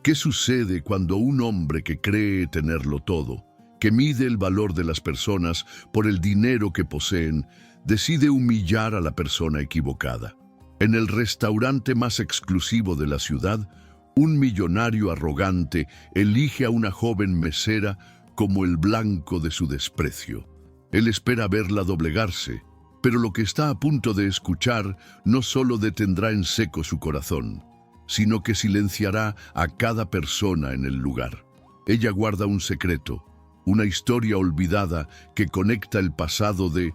¿Qué sucede cuando un hombre que cree tenerlo todo, que mide el valor de las personas por el dinero que poseen, decide humillar a la persona equivocada? En el restaurante más exclusivo de la ciudad, un millonario arrogante elige a una joven mesera como el blanco de su desprecio. Él espera verla doblegarse, pero lo que está a punto de escuchar no solo detendrá en seco su corazón, sino que silenciará a cada persona en el lugar. Ella guarda un secreto, una historia olvidada que conecta el pasado de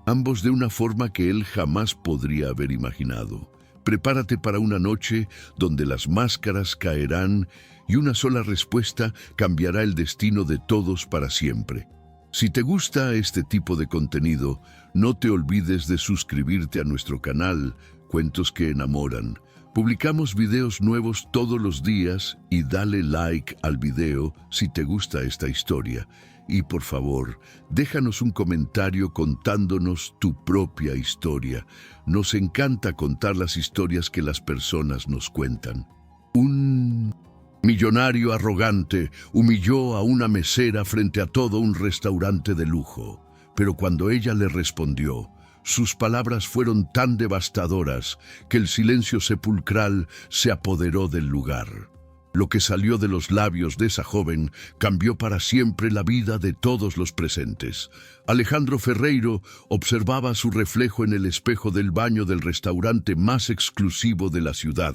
ambos de una forma que él jamás podría haber imaginado. Prepárate para una noche donde las máscaras caerán y una sola respuesta cambiará el destino de todos para siempre. Si te gusta este tipo de contenido, no te olvides de suscribirte a nuestro canal Cuentos que Enamoran. Publicamos videos nuevos todos los días y dale like al video si te gusta esta historia. Y por favor, déjanos un comentario contándonos tu propia historia. Nos encanta contar las historias que las personas nos cuentan. Un millonario arrogante humilló a una mesera frente a todo un restaurante de lujo. Pero cuando ella le respondió, sus palabras fueron tan devastadoras que el silencio sepulcral se apoderó del lugar. Lo que salió de los labios de esa joven cambió para siempre la vida de todos los presentes. Alejandro Ferreiro observaba su reflejo en el espejo del baño del restaurante más exclusivo de la ciudad,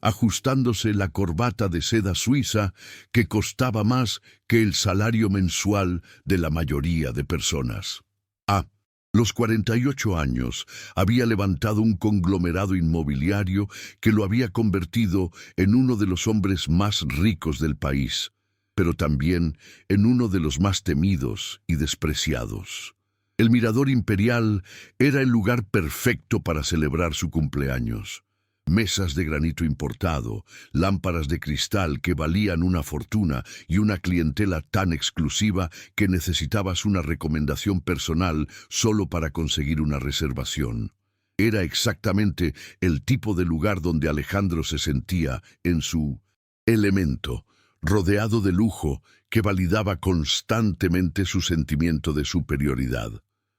ajustándose la corbata de seda suiza que costaba más que el salario mensual de la mayoría de personas. A los 48 años había levantado un conglomerado inmobiliario que lo había convertido en uno de los hombres más ricos del país, pero también en uno de los más temidos y despreciados. El Mirador Imperial era el lugar perfecto para celebrar su cumpleaños. Mesas de granito importado, lámparas de cristal que valían una fortuna y una clientela tan exclusiva que necesitabas una recomendación personal solo para conseguir una reservación. Era exactamente el tipo de lugar donde Alejandro se sentía en su elemento, rodeado de lujo que validaba constantemente su sentimiento de superioridad.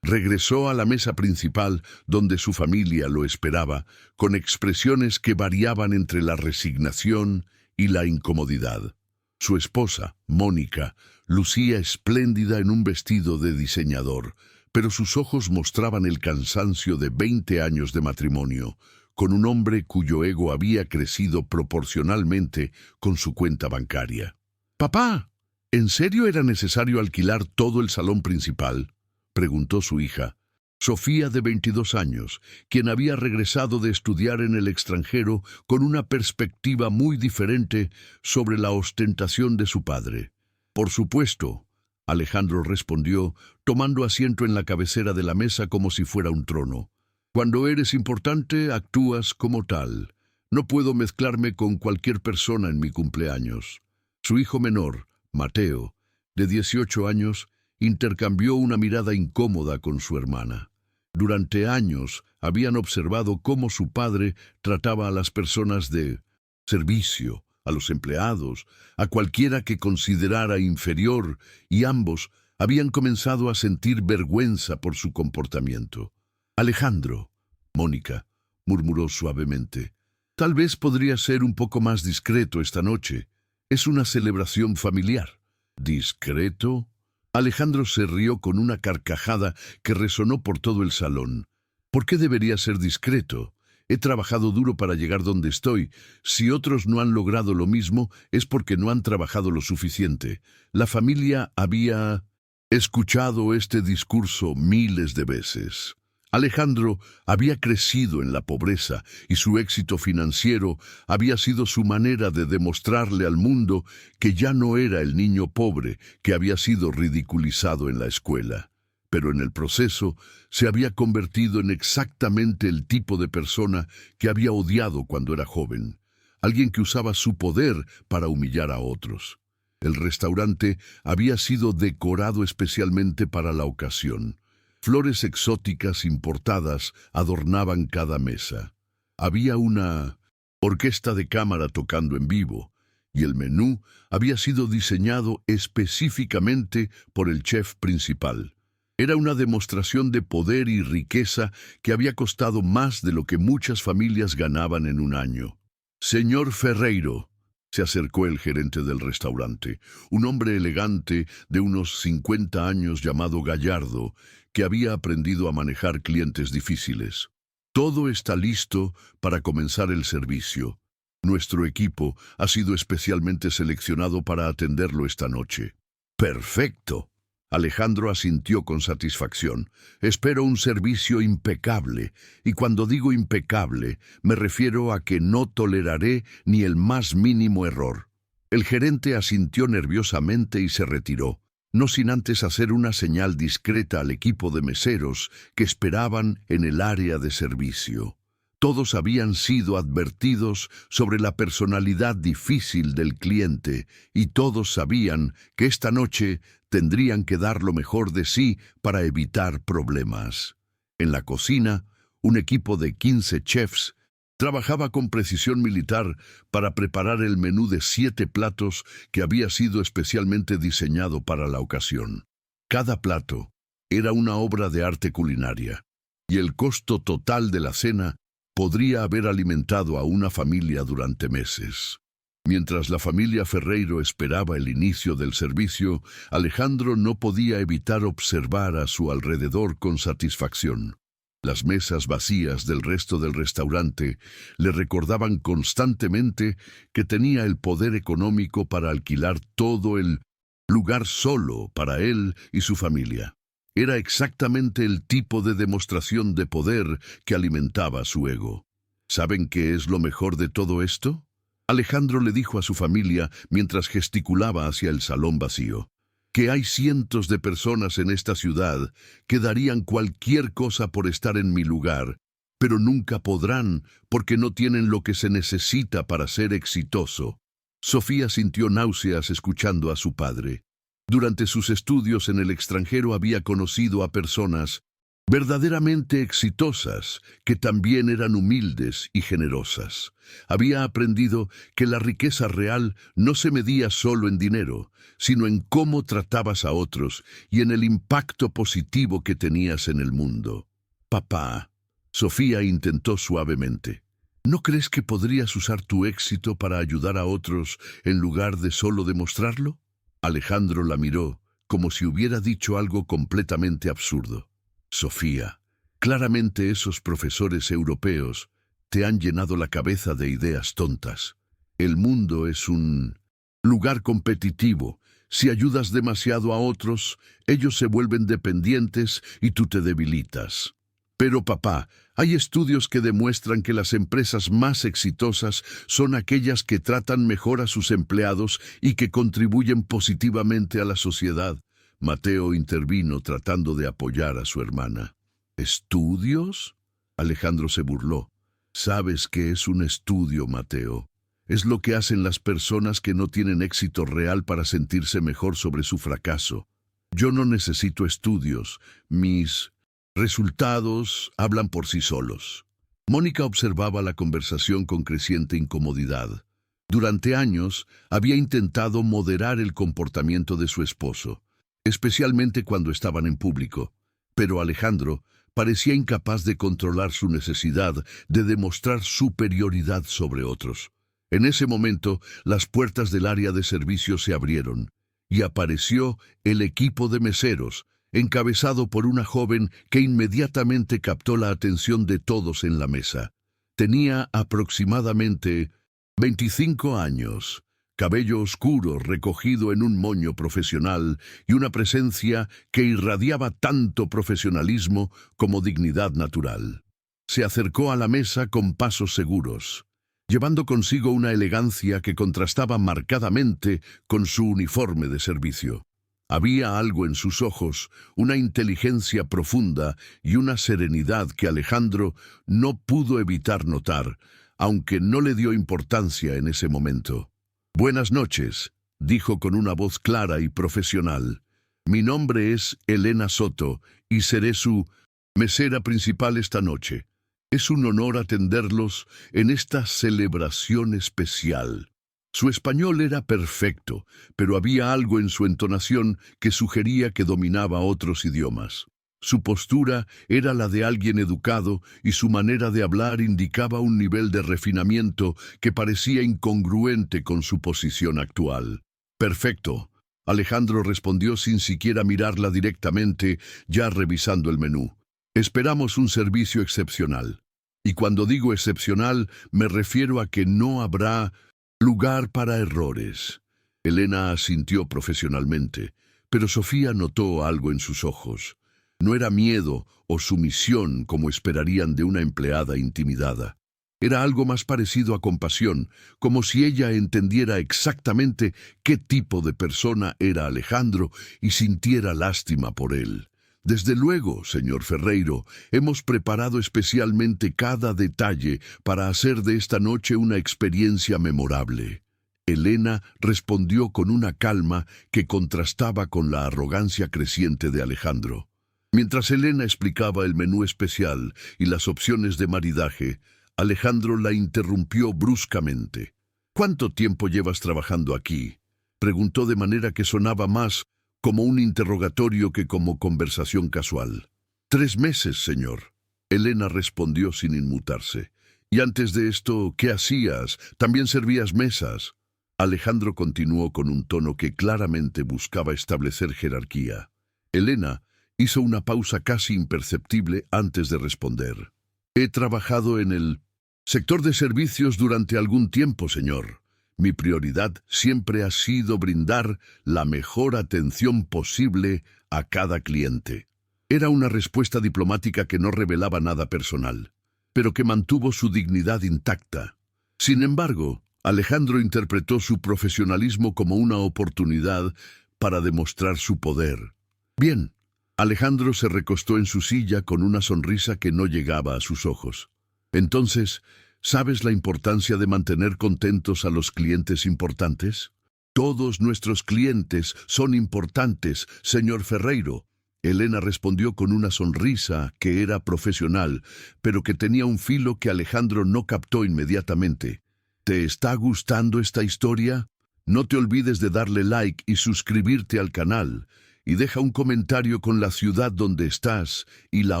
Regresó a la mesa principal donde su familia lo esperaba, con expresiones que variaban entre la resignación y la incomodidad. Su esposa, Mónica, lucía espléndida en un vestido de diseñador, pero sus ojos mostraban el cansancio de 20 años de matrimonio, con un hombre cuyo ego había crecido proporcionalmente con su cuenta bancaria. «Papá, ¿en serio era necesario alquilar todo el salón principal?», preguntó su hija, Sofía, de 22 años, quien había regresado de estudiar en el extranjero con una perspectiva muy diferente sobre la ostentación de su padre. «Por supuesto», Alejandro respondió, tomando asiento en la cabecera de la mesa como si fuera un trono. «Cuando eres importante, actúas como tal. No puedo mezclarme con cualquier persona en mi cumpleaños». Su hijo menor, Mateo, de 18 años, intercambió una mirada incómoda con su hermana. Durante años habían observado cómo su padre trataba a las personas de servicio, a los empleados, a cualquiera que considerara inferior, y ambos habían comenzado a sentir vergüenza por su comportamiento. «Alejandro», Mónica murmuró suavemente, «tal vez podría ser un poco más discreto esta noche. Es una celebración familiar». «¿Discreto?». Alejandro se rió con una carcajada que resonó por todo el salón. «¿Por qué debería ser discreto? He trabajado duro para llegar donde estoy. Si otros no han logrado lo mismo, es porque no han trabajado lo suficiente». La familia había escuchado este discurso miles de veces. Alejandro había crecido en la pobreza y su éxito financiero había sido su manera de demostrarle al mundo que ya no era el niño pobre que había sido ridiculizado en la escuela. Pero en el proceso se había convertido en exactamente el tipo de persona que había odiado cuando era joven, alguien que usaba su poder para humillar a otros. El restaurante había sido decorado especialmente para la ocasión. Flores exóticas importadas adornaban cada mesa. Había una orquesta de cámara tocando en vivo, y el menú había sido diseñado específicamente por el chef principal. Era una demostración de poder y riqueza que había costado más de lo que muchas familias ganaban en un año. Señor Ferreiro, se acercó el gerente del restaurante, un hombre elegante de unos 50 años llamado Gallardo, que había aprendido a manejar clientes difíciles. Todo está listo para comenzar el servicio. Nuestro equipo ha sido especialmente seleccionado para atenderlo esta noche. ¡Perfecto! Alejandro asintió con satisfacción. Espero un servicio impecable, y cuando digo impecable, me refiero a que no toleraré ni el más mínimo error. El gerente asintió nerviosamente y se retiró, no sin antes hacer una señal discreta al equipo de meseros que esperaban en el área de servicio. Todos habían sido advertidos sobre la personalidad difícil del cliente y todos sabían que esta noche tendrían que dar lo mejor de sí para evitar problemas. En la cocina, un equipo de 15 chefs trabajaba con precisión militar para preparar el menú de 7 platos que había sido especialmente diseñado para la ocasión. Cada plato era una obra de arte culinaria, y el costo total de la cena podría haber alimentado a una familia durante meses. Mientras la familia Ferreiro esperaba el inicio del servicio, Alejandro no podía evitar observar a su alrededor con satisfacción. Las mesas vacías del resto del restaurante le recordaban constantemente que tenía el poder económico para alquilar todo el lugar solo para él y su familia. Era exactamente el tipo de demostración de poder que alimentaba su ego. ¿Saben qué es lo mejor de todo esto? Alejandro le dijo a su familia mientras gesticulaba hacia el salón vacío, que hay cientos de personas en esta ciudad que darían cualquier cosa por estar en mi lugar, pero nunca podrán porque no tienen lo que se necesita para ser exitoso. Sofía sintió náuseas escuchando a su padre. Durante sus estudios en el extranjero había conocido a personas verdaderamente exitosas, que también eran humildes y generosas. Había aprendido que la riqueza real no se medía solo en dinero, sino en cómo tratabas a otros y en el impacto positivo que tenías en el mundo. Papá, Sofía intentó suavemente, ¿no crees que podrías usar tu éxito para ayudar a otros en lugar de solo demostrarlo? Alejandro la miró como si hubiera dicho algo completamente absurdo. Sofía, claramente esos profesores europeos te han llenado la cabeza de ideas tontas. El mundo es un lugar competitivo. Si ayudas demasiado a otros, ellos se vuelven dependientes y tú te debilitas. Pero papá, hay estudios que demuestran que las empresas más exitosas son aquellas que tratan mejor a sus empleados y que contribuyen positivamente a la sociedad. Mateo intervino tratando de apoyar a su hermana. ¿Estudios? Alejandro se burló. ¿Sabes qué es un estudio, Mateo? Es lo que hacen las personas que no tienen éxito real para sentirse mejor sobre su fracaso. Yo no necesito estudios. Mis resultados hablan por sí solos. Mónica observaba la conversación con creciente incomodidad. Durante años había intentado moderar el comportamiento de su esposo, especialmente cuando estaban en público, pero Alejandro parecía incapaz de controlar su necesidad de demostrar superioridad sobre otros. En ese momento, las puertas del área de servicio se abrieron, y apareció el equipo de meseros, encabezado por una joven que inmediatamente captó la atención de todos en la mesa. Tenía aproximadamente 25 años, cabello oscuro recogido en un moño profesional y una presencia que irradiaba tanto profesionalismo como dignidad natural. Se acercó a la mesa con pasos seguros, llevando consigo una elegancia que contrastaba marcadamente con su uniforme de servicio. Había algo en sus ojos, una inteligencia profunda y una serenidad que Alejandro no pudo evitar notar, aunque no le dio importancia en ese momento. «Buenas noches», dijo con una voz clara y profesional. «Mi nombre es Elena Soto y seré su mesera principal esta noche. Es un honor atenderlos en esta celebración especial». Su español era perfecto, pero había algo en su entonación que sugería que dominaba otros idiomas. Su postura era la de alguien educado y su manera de hablar indicaba un nivel de refinamiento que parecía incongruente con su posición actual. Perfecto. Alejandro respondió sin siquiera mirarla directamente, ya revisando el menú. Esperamos un servicio excepcional. Y cuando digo excepcional, me refiero a que no habrá lugar para errores. Elena asintió profesionalmente, pero Sofía notó algo en sus ojos. No era miedo o sumisión como esperarían de una empleada intimidada. Era algo más parecido a compasión, como si ella entendiera exactamente qué tipo de persona era Alejandro y sintiera lástima por él. Desde luego, señor Ferreiro, hemos preparado especialmente cada detalle para hacer de esta noche una experiencia memorable. Elena respondió con una calma que contrastaba con la arrogancia creciente de Alejandro. Mientras Elena explicaba el menú especial y las opciones de maridaje, Alejandro la interrumpió bruscamente. «¿Cuánto tiempo llevas trabajando aquí?», preguntó de manera que sonaba más como un interrogatorio que como conversación casual. «3 meses, señor», Elena respondió sin inmutarse. «Y antes de esto, ¿qué hacías? ¿También servías mesas?». Alejandro continuó con un tono que claramente buscaba establecer jerarquía. Elena hizo una pausa casi imperceptible antes de responder. «He trabajado en el sector de servicios durante algún tiempo, señor. Mi prioridad siempre ha sido brindar la mejor atención posible a cada cliente». Era una respuesta diplomática que no revelaba nada personal, pero que mantuvo su dignidad intacta. Sin embargo, Alejandro interpretó su profesionalismo como una oportunidad para demostrar su poder. «Bien». Alejandro se recostó en su silla con una sonrisa que no llegaba a sus ojos. «Entonces, ¿sabes la importancia de mantener contentos a los clientes importantes?». «Todos nuestros clientes son importantes, señor Ferreiro», Elena respondió con una sonrisa que era profesional, pero que tenía un filo que Alejandro no captó inmediatamente. «¿Te está gustando esta historia? No te olvides de darle like y suscribirte al canal. Y deja un comentario con la ciudad donde estás y la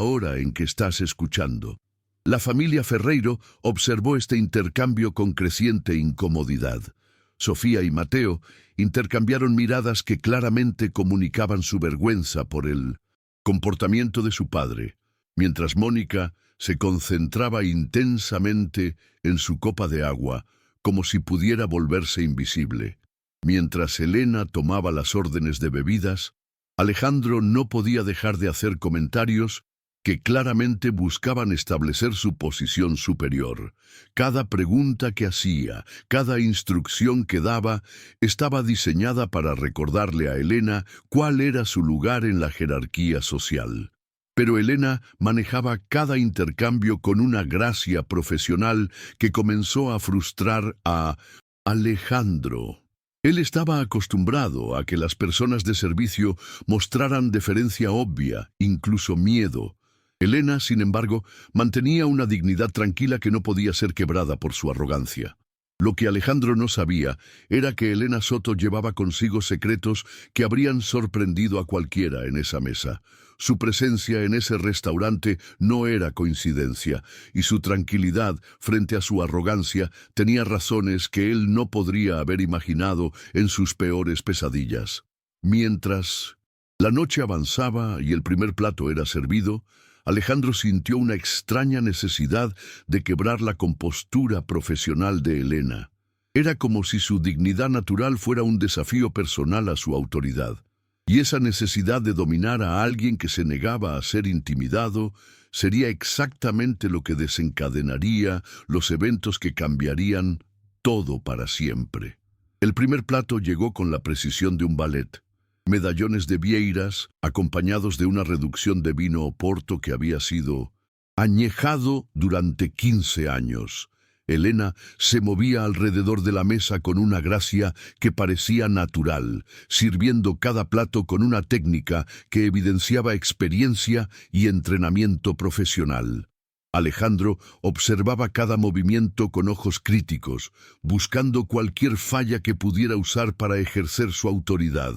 hora en que estás escuchando». La familia Ferreiro observó este intercambio con creciente incomodidad. Sofía y Mateo intercambiaron miradas que claramente comunicaban su vergüenza por el comportamiento de su padre, mientras Mónica se concentraba intensamente en su copa de agua, como si pudiera volverse invisible. Mientras Elena tomaba las órdenes de bebidas, Alejandro no podía dejar de hacer comentarios que claramente buscaban establecer su posición superior. Cada pregunta que hacía, cada instrucción que daba, estaba diseñada para recordarle a Elena cuál era su lugar en la jerarquía social. Pero Elena manejaba cada intercambio con una gracia profesional que comenzó a frustrar a Alejandro. Él estaba acostumbrado a que las personas de servicio mostraran deferencia obvia, incluso miedo. Elena, sin embargo, mantenía una dignidad tranquila que no podía ser quebrada por su arrogancia. Lo que Alejandro no sabía era que Elena Soto llevaba consigo secretos que habrían sorprendido a cualquiera en esa mesa. Su presencia en ese restaurante no era coincidencia, y su tranquilidad frente a su arrogancia tenía razones que él no podría haber imaginado en sus peores pesadillas. Mientras la noche avanzaba y el primer plato era servido, Alejandro sintió una extraña necesidad de quebrar la compostura profesional de Elena. Era como si su dignidad natural fuera un desafío personal a su autoridad. Y esa necesidad de dominar a alguien que se negaba a ser intimidado sería exactamente lo que desencadenaría los eventos que cambiarían todo para siempre. El primer plato llegó con la precisión de un ballet. Medallones de vieiras, acompañados de una reducción de vino oporto que había sido añejado durante 15 años. Elena se movía alrededor de la mesa con una gracia que parecía natural, sirviendo cada plato con una técnica que evidenciaba experiencia y entrenamiento profesional. Alejandro observaba cada movimiento con ojos críticos, buscando cualquier falla que pudiera usar para ejercer su autoridad.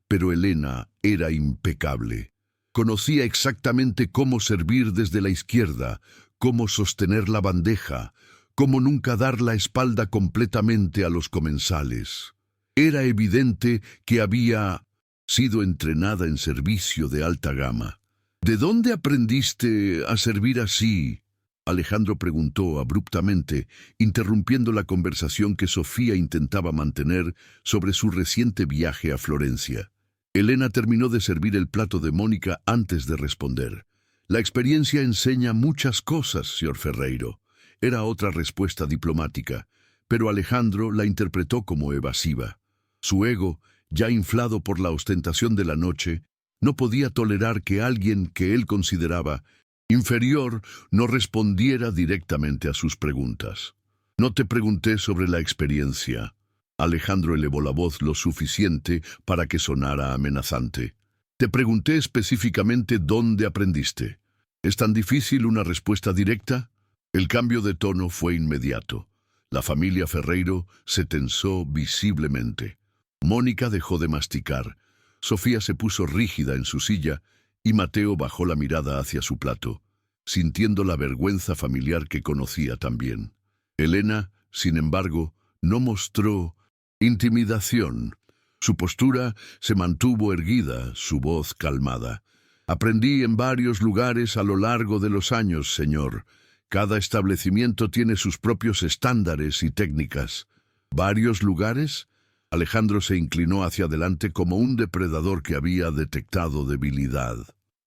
Pero Elena era impecable. Conocía exactamente cómo servir desde la izquierda, cómo sostener la bandeja, cómo nunca dar la espalda completamente a los comensales. Era evidente que había sido entrenada en servicio de alta gama. ¿De dónde aprendiste a servir así?, Alejandro preguntó abruptamente, interrumpiendo la conversación que Sofía intentaba mantener sobre su reciente viaje a Florencia. Elena terminó de servir el plato de Mónica antes de responder. La experiencia enseña muchas cosas, señor Ferreiro. Era otra respuesta diplomática, pero Alejandro la interpretó como evasiva. Su ego, ya inflado por la ostentación de la noche, no podía tolerar que alguien que él consideraba inferior no respondiera directamente a sus preguntas. No te pregunté sobre la experiencia. Alejandro elevó la voz lo suficiente para que sonara amenazante. Te pregunté específicamente dónde aprendiste. ¿Es tan difícil una respuesta directa? El cambio de tono fue inmediato. La familia Ferreiro se tensó visiblemente. Mónica dejó de masticar. Sofía se puso rígida en su silla y Mateo bajó la mirada hacia su plato, sintiendo la vergüenza familiar que conocía también. Elena, sin embargo, no mostró intimidación. Su postura se mantuvo erguida, su voz calmada. Aprendí en varios lugares a lo largo de los años, señor. Cada establecimiento tiene sus propios estándares y técnicas. ¿Varios lugares? Alejandro se inclinó hacia adelante como un depredador que había detectado debilidad.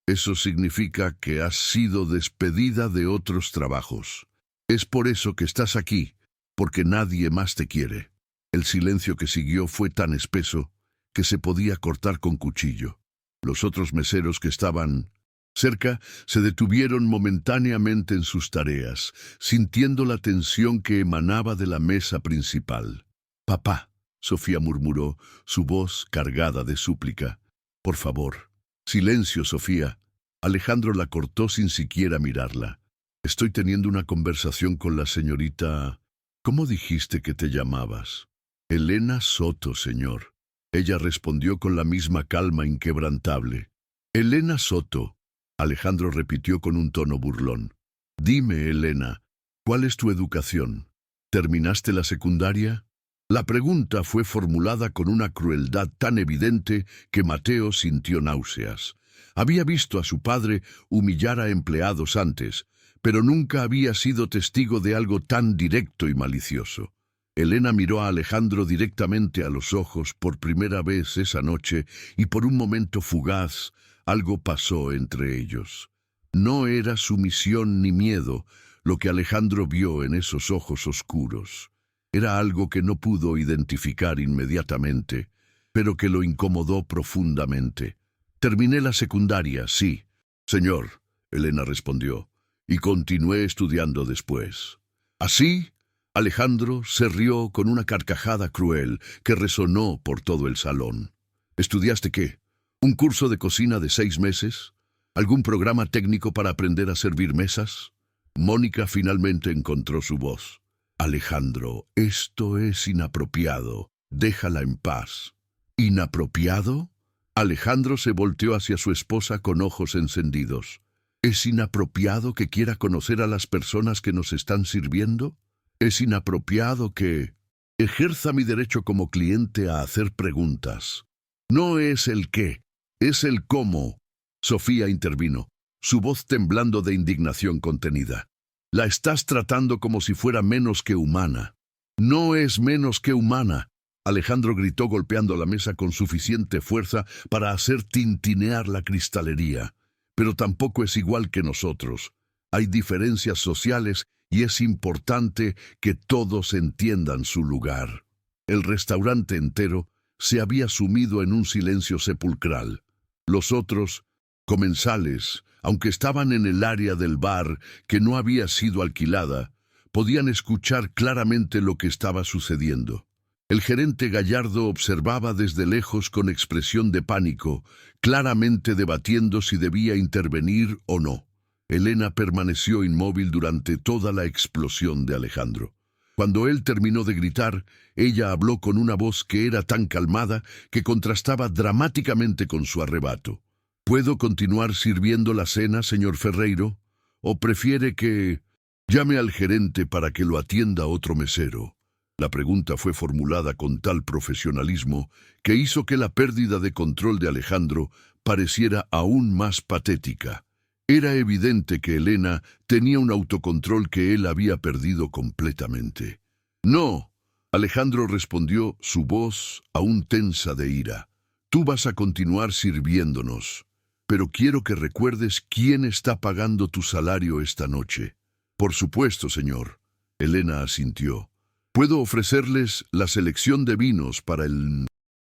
Eso significa que has sido despedida de otros trabajos. Es por eso que estás aquí, porque nadie más te quiere. El silencio que siguió fue tan espeso que se podía cortar con cuchillo. Los otros meseros que estaban cerca se detuvieron momentáneamente en sus tareas, sintiendo la tensión que emanaba de la mesa principal. «Papá», Sofía murmuró, su voz cargada de súplica. «Por favor». «Silencio, Sofía». Alejandro la cortó sin siquiera mirarla. «Estoy teniendo una conversación con la señorita... ¿Cómo dijiste que te llamabas?» «Elena Soto, señor». Ella respondió con la misma calma inquebrantable. «Elena Soto», Alejandro repitió con un tono burlón. «Dime, Elena, ¿cuál es tu educación? ¿Terminaste la secundaria?» La pregunta fue formulada con una crueldad tan evidente que Mateo sintió náuseas. Había visto a su padre humillar a empleados antes, pero nunca había sido testigo de algo tan directo y malicioso. Elena miró a Alejandro directamente a los ojos por primera vez esa noche y por un momento fugaz algo pasó entre ellos. No era sumisión ni miedo lo que Alejandro vio en esos ojos oscuros. Era algo que no pudo identificar inmediatamente, pero que lo incomodó profundamente. «Terminé la secundaria, sí». «Señor», Elena respondió, «y continué estudiando después». «¿Así?» Alejandro se rió con una carcajada cruel que resonó por todo el salón. «¿Estudiaste qué? ¿Un curso de cocina de 6 meses? ¿Algún programa técnico para aprender a servir mesas?» Mónica finalmente encontró su voz. «Alejandro, esto es inapropiado. Déjala en paz». «¿Inapropiado?» Alejandro se volteó hacia su esposa con ojos encendidos. ¿Es inapropiado que quiera conocer a las personas que nos están sirviendo? ¿Es inapropiado que ejerza mi derecho como cliente a hacer preguntas? No es el qué, es el cómo». Sofía intervino, su voz temblando de indignación contenida. «La estás tratando como si fuera menos que humana». «No es menos que humana», Alejandro gritó golpeando la mesa con suficiente fuerza para hacer tintinear la cristalería. «Pero tampoco es igual que nosotros. Hay diferencias sociales y es importante que todos entiendan su lugar». El restaurante entero se había sumido en un silencio sepulcral. Los otros, comensales, aunque estaban en el área del bar que no había sido alquilada, podían escuchar claramente lo que estaba sucediendo. El gerente Gallardo observaba desde lejos con expresión de pánico, claramente debatiendo si debía intervenir o no. Elena permaneció inmóvil durante toda la explosión de Alejandro. Cuando él terminó de gritar, ella habló con una voz que era tan calmada que contrastaba dramáticamente con su arrebato. ¿Puedo continuar sirviendo la cena, señor Ferreiro? ¿O prefiere que llame al gerente para que lo atienda otro mesero? La pregunta fue formulada con tal profesionalismo que hizo que la pérdida de control de Alejandro pareciera aún más patética. Era evidente que Elena tenía un autocontrol que él había perdido completamente. «No», Alejandro respondió, su voz aún tensa de ira. «Tú vas a continuar sirviéndonos, pero quiero que recuerdes quién está pagando tu salario esta noche». «Por supuesto, señor», Elena asintió. «Puedo ofrecerles la selección de vinos para el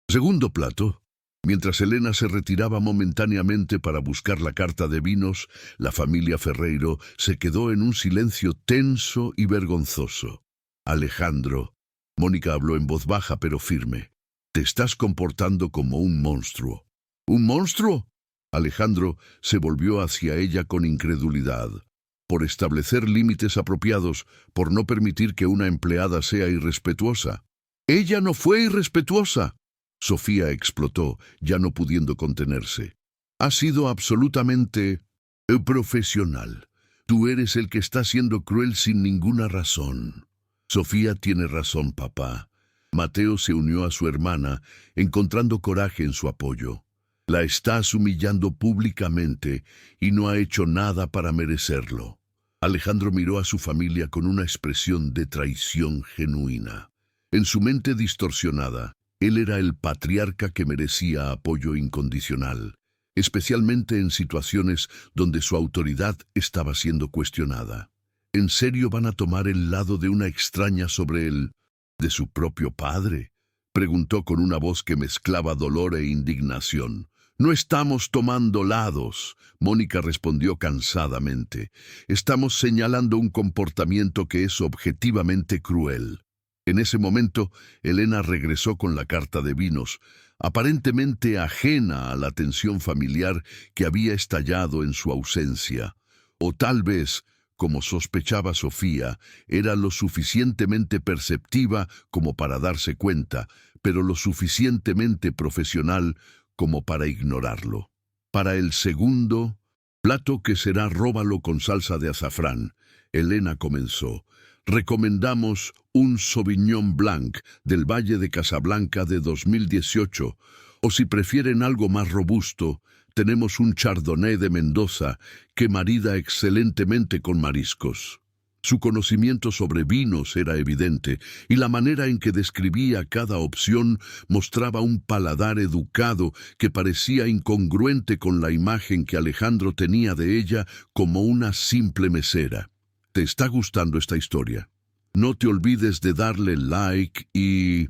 segundo plato». Mientras Elena se retiraba momentáneamente para buscar la carta de vinos, la familia Ferreiro se quedó en un silencio tenso y vergonzoso. «Alejandro», Mónica habló en voz baja pero firme, «te estás comportando como un monstruo». «¿Un monstruo?». Alejandro se volvió hacia ella con incredulidad. «Por establecer límites apropiados, por no permitir que una empleada sea irrespetuosa». «Ella no fue irrespetuosa». Sofía explotó, ya no pudiendo contenerse. «Ha sido absolutamente profesional. Tú eres el que está siendo cruel sin ninguna razón». «Sofía tiene razón, papá». Mateo se unió a su hermana, encontrando coraje en su apoyo. «La estás humillando públicamente y no ha hecho nada para merecerlo». Alejandro miró a su familia con una expresión de traición genuina. En su mente distorsionada, él era el patriarca que merecía apoyo incondicional, especialmente en situaciones donde su autoridad estaba siendo cuestionada. ¿En serio van a tomar el lado de una extraña sobre él, de su propio padre?, preguntó con una voz que mezclaba dolor e indignación. «No estamos tomando lados», Mónica respondió cansadamente. «Estamos señalando un comportamiento que es objetivamente cruel». En ese momento, Elena regresó con la carta de vinos, aparentemente ajena a la tensión familiar que había estallado en su ausencia. O tal vez, como sospechaba Sofía, era lo suficientemente perceptiva como para darse cuenta, pero lo suficientemente profesional como para ignorarlo. Para el segundo plato, que será róbalo con salsa de azafrán, Elena comenzó. «Recomendamos un Sauvignon Blanc del Valle de Casablanca de 2018, o si prefieren algo más robusto, tenemos un Chardonnay de Mendoza que marida excelentemente con mariscos». Su conocimiento sobre vinos era evidente, y la manera en que describía cada opción mostraba un paladar educado que parecía incongruente con la imagen que Alejandro tenía de ella como una simple mesera. ¿Te está gustando esta historia? No te olvides de darle like y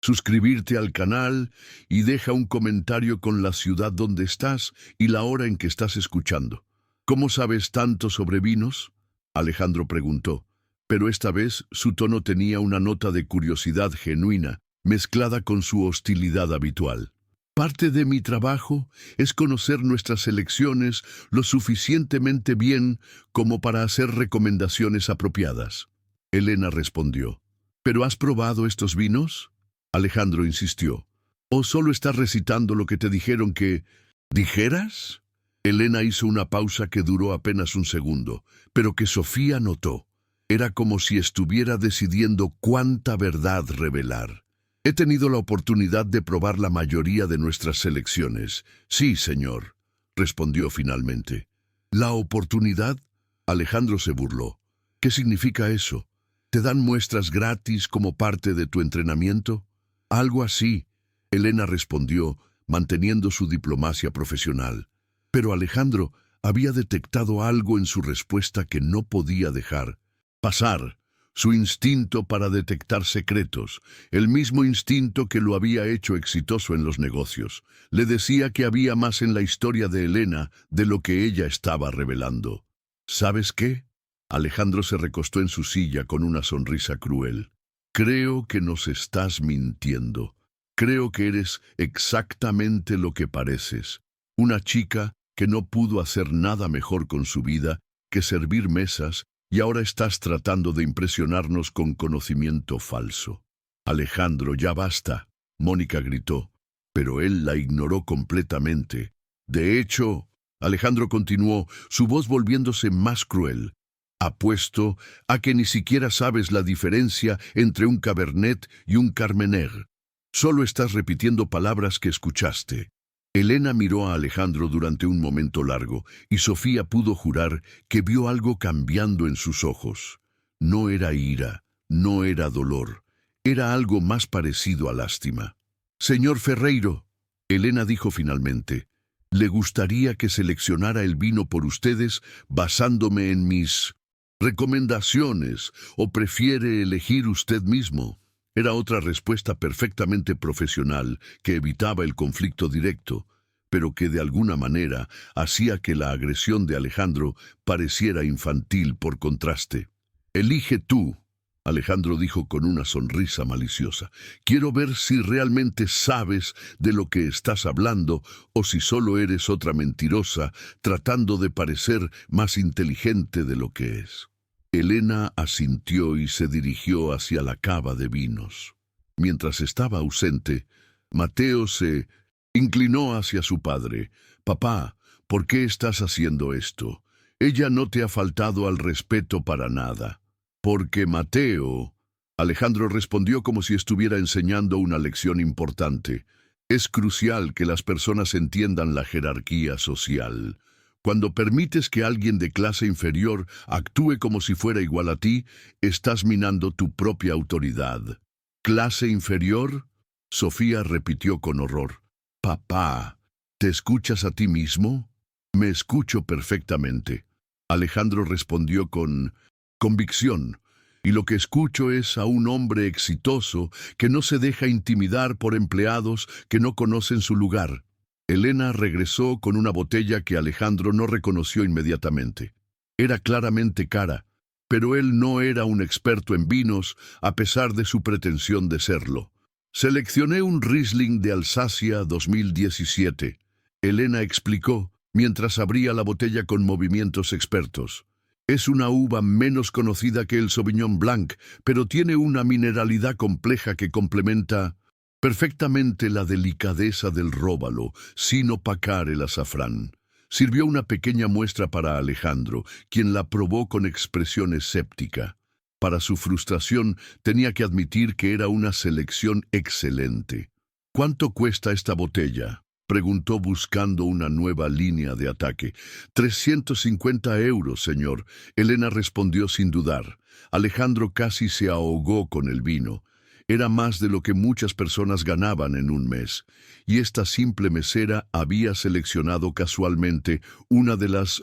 suscribirte al canal, y deja un comentario con la ciudad donde estás y la hora en que estás escuchando. ¿Cómo sabes tanto sobre vinos?, Alejandro preguntó, pero esta vez su tono tenía una nota de curiosidad genuina, mezclada con su hostilidad habitual. «Parte de mi trabajo es conocer nuestras selecciones lo suficientemente bien como para hacer recomendaciones apropiadas». Elena respondió. «¿Pero has probado estos vinos?», Alejandro insistió. «¿O solo estás recitando lo que te dijeron que dijeras?». Elena hizo una pausa que duró apenas un segundo, pero que Sofía notó. Era como si estuviera decidiendo cuánta verdad revelar. «He tenido la oportunidad de probar la mayoría de nuestras selecciones». «Sí, señor», respondió finalmente. «¿La oportunidad?», Alejandro se burló. «¿Qué significa eso? ¿Te dan muestras gratis como parte de tu entrenamiento?». «Algo así», Elena respondió, manteniendo su diplomacia profesional. Pero Alejandro había detectado algo en su respuesta que no podía dejar pasar. Su instinto para detectar secretos, el mismo instinto que lo había hecho exitoso en los negocios, le decía que había más en la historia de Elena de lo que ella estaba revelando. «¿Sabes qué?». Alejandro se recostó en su silla con una sonrisa cruel. «Creo que nos estás mintiendo. Creo que eres exactamente lo que pareces. Una chica que no pudo hacer nada mejor con su vida que servir mesas y ahora estás tratando de impresionarnos con conocimiento falso. Alejandro, ya basta, Mónica gritó, pero él la ignoró completamente. De hecho, Alejandro continuó, su voz volviéndose más cruel. Apuesto a que ni siquiera sabes la diferencia entre un Cabernet y un Carmener. Solo estás repitiendo palabras que escuchaste. Elena miró a Alejandro durante un momento largo, y Sofía pudo jurar que vio algo cambiando en sus ojos. No era ira, no era dolor, era algo más parecido a lástima. «Señor Ferreiro», Elena dijo finalmente, «le gustaría que seleccionara el vino por ustedes basándome en mis recomendaciones, o prefiere elegir usted mismo». Era otra respuesta perfectamente profesional que evitaba el conflicto directo, pero que de alguna manera hacía que la agresión de Alejandro pareciera infantil por contraste. «Elige tú», Alejandro dijo con una sonrisa maliciosa. «Quiero ver si realmente sabes de lo que estás hablando o si solo eres otra mentirosa tratando de parecer más inteligente de lo que es». Elena asintió y se dirigió hacia la cava de vinos. Mientras estaba ausente, Mateo se inclinó hacia su padre. «Papá, ¿por qué estás haciendo esto? Ella no te ha faltado al respeto para nada». «Porque Mateo», Alejandro respondió como si estuviera enseñando una lección importante, «es crucial que las personas entiendan la jerarquía social. Cuando permites que alguien de clase inferior actúe como si fuera igual a ti, estás minando tu propia autoridad». «¿Clase inferior?», Sofía repitió con horror. «Papá, ¿te escuchas a ti mismo?». «Me escucho perfectamente», Alejandro respondió con convicción, «y lo que escucho es a un hombre exitoso que no se deja intimidar por empleados que no conocen su lugar». Elena regresó con una botella que Alejandro no reconoció inmediatamente. Era claramente cara, pero él no era un experto en vinos a pesar de su pretensión de serlo. «Seleccioné un Riesling de Alsacia 2017», Elena explicó, mientras abría la botella con movimientos expertos. «Es una uva menos conocida que el Sauvignon Blanc, pero tiene una mineralidad compleja que complementa perfectamente la delicadeza del róbalo, sin opacar el azafrán». Sirvió una pequeña muestra para Alejandro, quien la probó con expresión escéptica. Para su frustración, tenía que admitir que era una selección excelente. «¿Cuánto cuesta esta botella?», preguntó buscando una nueva línea de ataque. «350 €, señor», Elena respondió sin dudar. Alejandro casi se ahogó con el vino. Era más de lo que muchas personas ganaban en un mes, y esta simple mesera había seleccionado casualmente una de las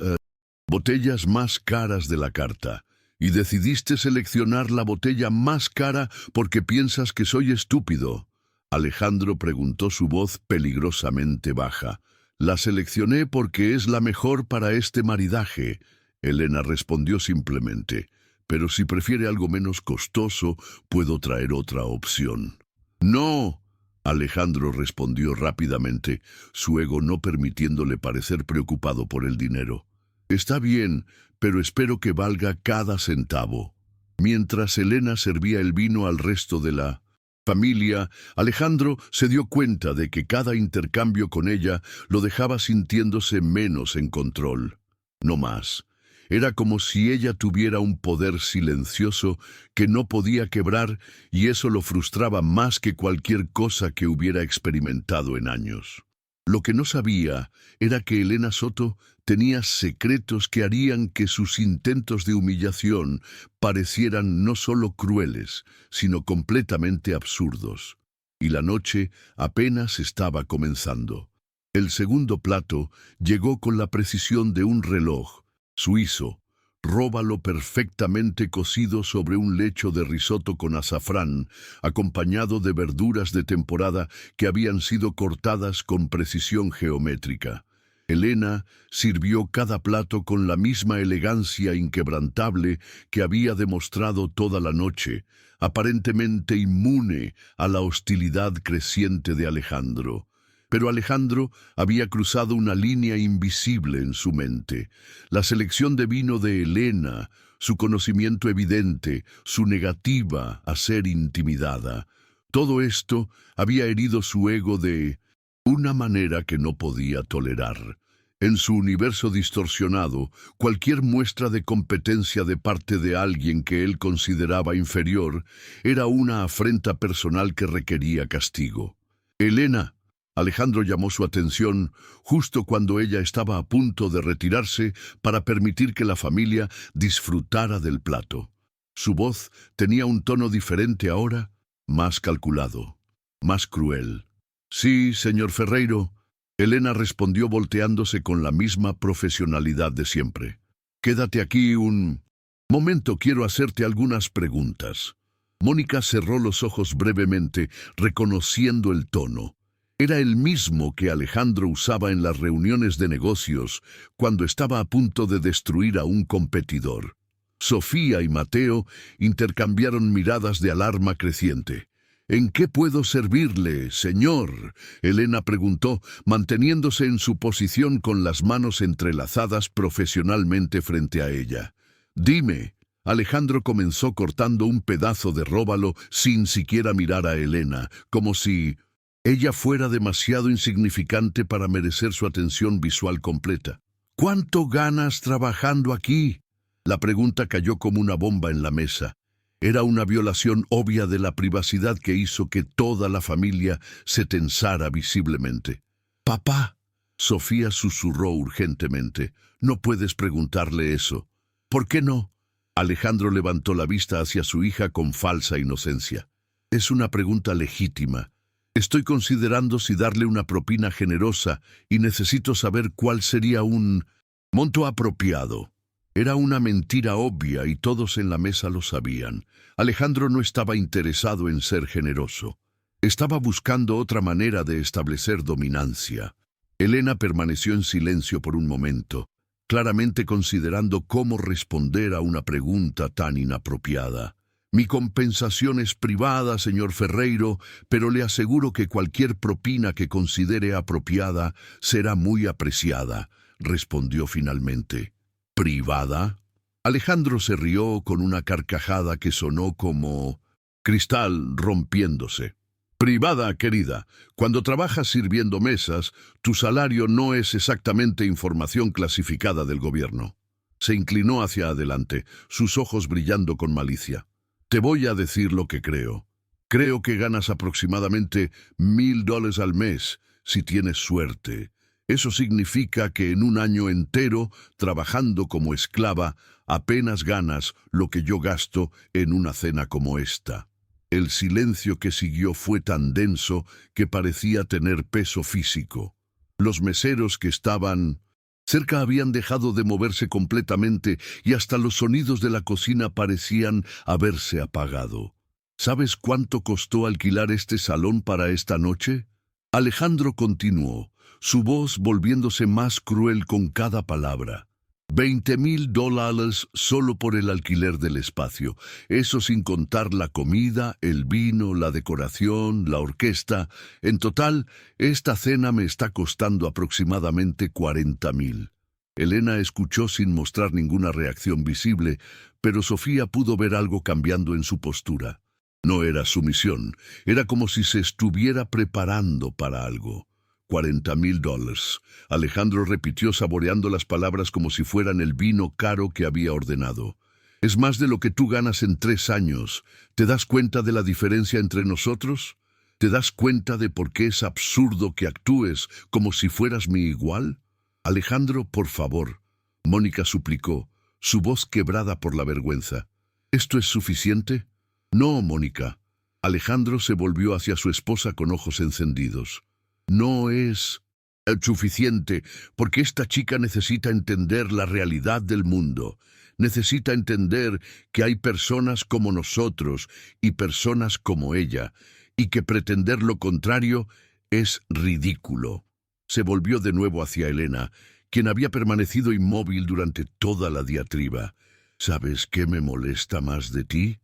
botellas más caras de la carta. «¿Y decidiste seleccionar la botella más cara porque piensas que soy estúpido?», Alejandro preguntó, su voz peligrosamente baja. «La seleccioné porque es la mejor para este maridaje», Elena respondió simplemente. «Pero si prefiere algo menos costoso, puedo traer otra opción». «No», Alejandro respondió rápidamente, su ego no permitiéndole parecer preocupado por el dinero. «Está bien, pero espero que valga cada centavo». Mientras Elena servía el vino al resto de la familia, Alejandro se dio cuenta de que cada intercambio con ella lo dejaba sintiéndose menos en control. No más. Era como si ella tuviera un poder silencioso que no podía quebrar, y eso lo frustraba más que cualquier cosa que hubiera experimentado en años. Lo que no sabía era que Elena Soto tenía secretos que harían que sus intentos de humillación parecieran no solo crueles, sino completamente absurdos. Y la noche apenas estaba comenzando. El segundo plato llegó con la precisión de un reloj suizo, róbalo perfectamente cocido sobre un lecho de risotto con azafrán, acompañado de verduras de temporada que habían sido cortadas con precisión geométrica. Elena sirvió cada plato con la misma elegancia inquebrantable que había demostrado toda la noche, aparentemente inmune a la hostilidad creciente de Alejandro. Pero Alejandro había cruzado una línea invisible en su mente. La selección de vino de Elena, su conocimiento evidente, su negativa a ser intimidada. Todo esto había herido su ego de una manera que no podía tolerar. En su universo distorsionado, cualquier muestra de competencia de parte de alguien que él consideraba inferior era una afrenta personal que requería castigo. Elena. Alejandro llamó su atención justo cuando ella estaba a punto de retirarse para permitir que la familia disfrutara del plato. Su voz tenía un tono diferente ahora, más calculado, más cruel. «Sí, señor Ferreiro», Elena respondió volteándose con la misma profesionalidad de siempre. «Quédate aquí un momento, quiero hacerte algunas preguntas». Mónica cerró los ojos brevemente, reconociendo el tono. Era el mismo que Alejandro usaba en las reuniones de negocios cuando estaba a punto de destruir a un competidor. Sofía y Mateo intercambiaron miradas de alarma creciente. «¿En qué puedo servirle, señor?», Elena preguntó, manteniéndose en su posición con las manos entrelazadas profesionalmente frente a ella. «Dime». Alejandro comenzó cortando un pedazo de róbalo sin siquiera mirar a Elena, como si ella fuera demasiado insignificante para merecer su atención visual completa. «¿Cuánto ganas trabajando aquí?». La pregunta cayó como una bomba en la mesa. Era una violación obvia de la privacidad que hizo que toda la familia se tensara visiblemente. «Papá», Sofía susurró urgentemente, «no puedes preguntarle eso». «¿Por qué no?». Alejandro levantó la vista hacia su hija con falsa inocencia. «Es una pregunta legítima. Estoy considerando si darle una propina generosa y necesito saber cuál sería un monto apropiado». Era una mentira obvia y todos en la mesa lo sabían. Alejandro no estaba interesado en ser generoso. Estaba buscando otra manera de establecer dominancia. Elena permaneció en silencio por un momento, claramente considerando cómo responder a una pregunta tan inapropiada. «Mi compensación es privada, señor Ferreiro, pero le aseguro que cualquier propina que considere apropiada será muy apreciada», respondió finalmente. «¿Privada?». Alejandro se rió con una carcajada que sonó como cristal rompiéndose. «Privada, querida. Cuando trabajas sirviendo mesas, tu salario no es exactamente información clasificada del gobierno». Se inclinó hacia adelante, sus ojos brillando con malicia. «Te voy a decir lo que creo. Creo que ganas aproximadamente $1,000 al mes, si tienes suerte. Eso significa que en un año entero, trabajando como esclava, apenas ganas lo que yo gasto en una cena como esta». El silencio que siguió fue tan denso que parecía tener peso físico. Los meseros que estaban cerca habían dejado de moverse completamente y hasta los sonidos de la cocina parecían haberse apagado. «¿Sabes cuánto costó alquilar este salón para esta noche?». Alejandro continuó, su voz volviéndose más cruel con cada palabra. $20,000 solo por el alquiler del espacio, eso sin contar la comida, el vino, la decoración, la orquesta. En total, esta cena me está costando aproximadamente $40,000. Elena escuchó sin mostrar ninguna reacción visible, pero Sofía pudo ver algo cambiando en su postura. No era sumisión, era como si se estuviera preparando para algo. $40,000. Alejandro repitió saboreando las palabras como si fueran el vino caro que había ordenado. «Es más de lo que tú ganas en 3 años. ¿Te das cuenta de la diferencia entre nosotros? ¿Te das cuenta de por qué es absurdo que actúes como si fueras mi igual?». «Alejandro, por favor», Mónica suplicó, su voz quebrada por la vergüenza. «¿Esto es suficiente?». «No, Mónica». Alejandro se volvió hacia su esposa con ojos encendidos. «No es suficiente, porque esta chica necesita entender la realidad del mundo. Necesita entender que hay personas como nosotros y personas como ella, y que pretender lo contrario es ridículo». Se volvió de nuevo hacia Elena, quien había permanecido inmóvil durante toda la diatriba. «¿Sabes qué me molesta más de ti?».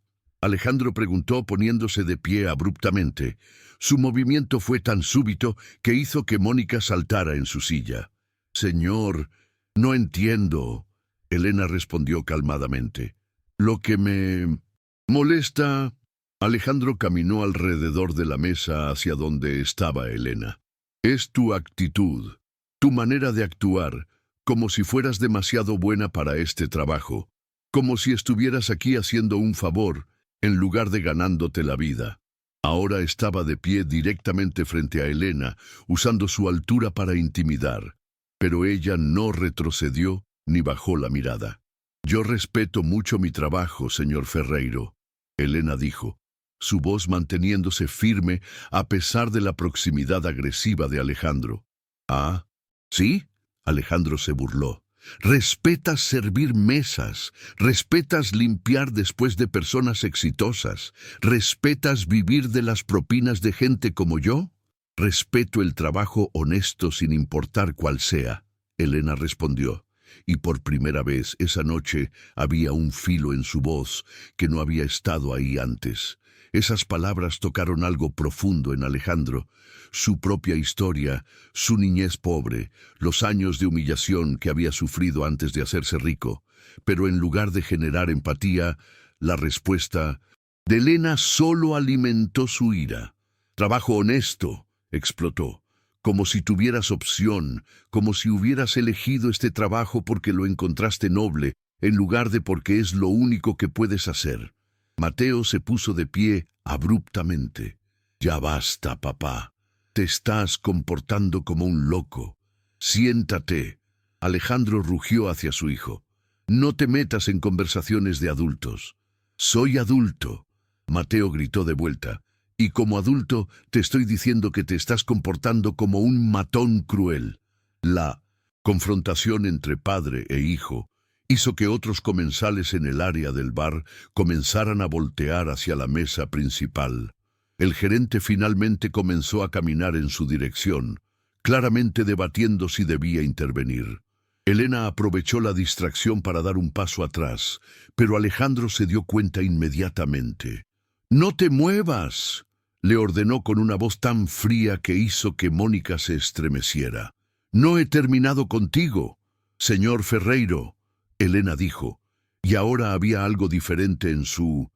Alejandro preguntó poniéndose de pie abruptamente. Su movimiento fue tan súbito que hizo que Mónica saltara en su silla. Señor, no entiendo, Elena respondió calmadamente. Lo que me molesta... Alejandro caminó alrededor de la mesa hacia donde estaba Elena. Es tu actitud, tu manera de actuar, como si fueras demasiado buena para este trabajo, como si estuvieras aquí haciendo un favor, en lugar de ganándote la vida. Ahora estaba de pie directamente frente a Elena, usando su altura para intimidar, pero ella no retrocedió ni bajó la mirada. Yo respeto mucho mi trabajo, señor Ferreiro, Elena dijo, su voz manteniéndose firme a pesar de la proximidad agresiva de Alejandro. ¿Ah, sí? Alejandro se burló. Respetas servir mesas, respetas limpiar después de personas exitosas, respetas vivir de las propinas de gente como yo. Respeto el trabajo honesto sin importar cuál sea, Elena respondió, y por primera vez esa noche había un filo en su voz que no había estado ahí antes. Esas palabras tocaron algo profundo en Alejandro, su propia historia, su niñez pobre, los años de humillación que había sufrido antes de hacerse rico, pero en lugar de generar empatía, la respuesta de Elena solo alimentó su ira. Trabajo honesto, explotó, como si tuvieras opción, como si hubieras elegido este trabajo porque lo encontraste noble, en lugar de porque es lo único que puedes hacer. Mateo se puso de pie abruptamente. Ya basta, papá. Te estás comportando como un loco. Siéntate. Alejandro rugió hacia su hijo. No te metas en conversaciones de adultos. Soy adulto. Mateo gritó de vuelta. Y como adulto te estoy diciendo que te estás comportando como un matón cruel. La confrontación entre padre e hijo hizo que otros comensales en el área del bar comenzaran a voltear hacia la mesa principal. El gerente finalmente comenzó a caminar en su dirección, claramente debatiendo si debía intervenir. Elena aprovechó la distracción para dar un paso atrás, pero Alejandro se dio cuenta inmediatamente. «¡No te muevas!», le ordenó con una voz tan fría que hizo que Mónica se estremeciera. «No he terminado contigo, señor Ferreiro», Elena dijo, y ahora había algo diferente en su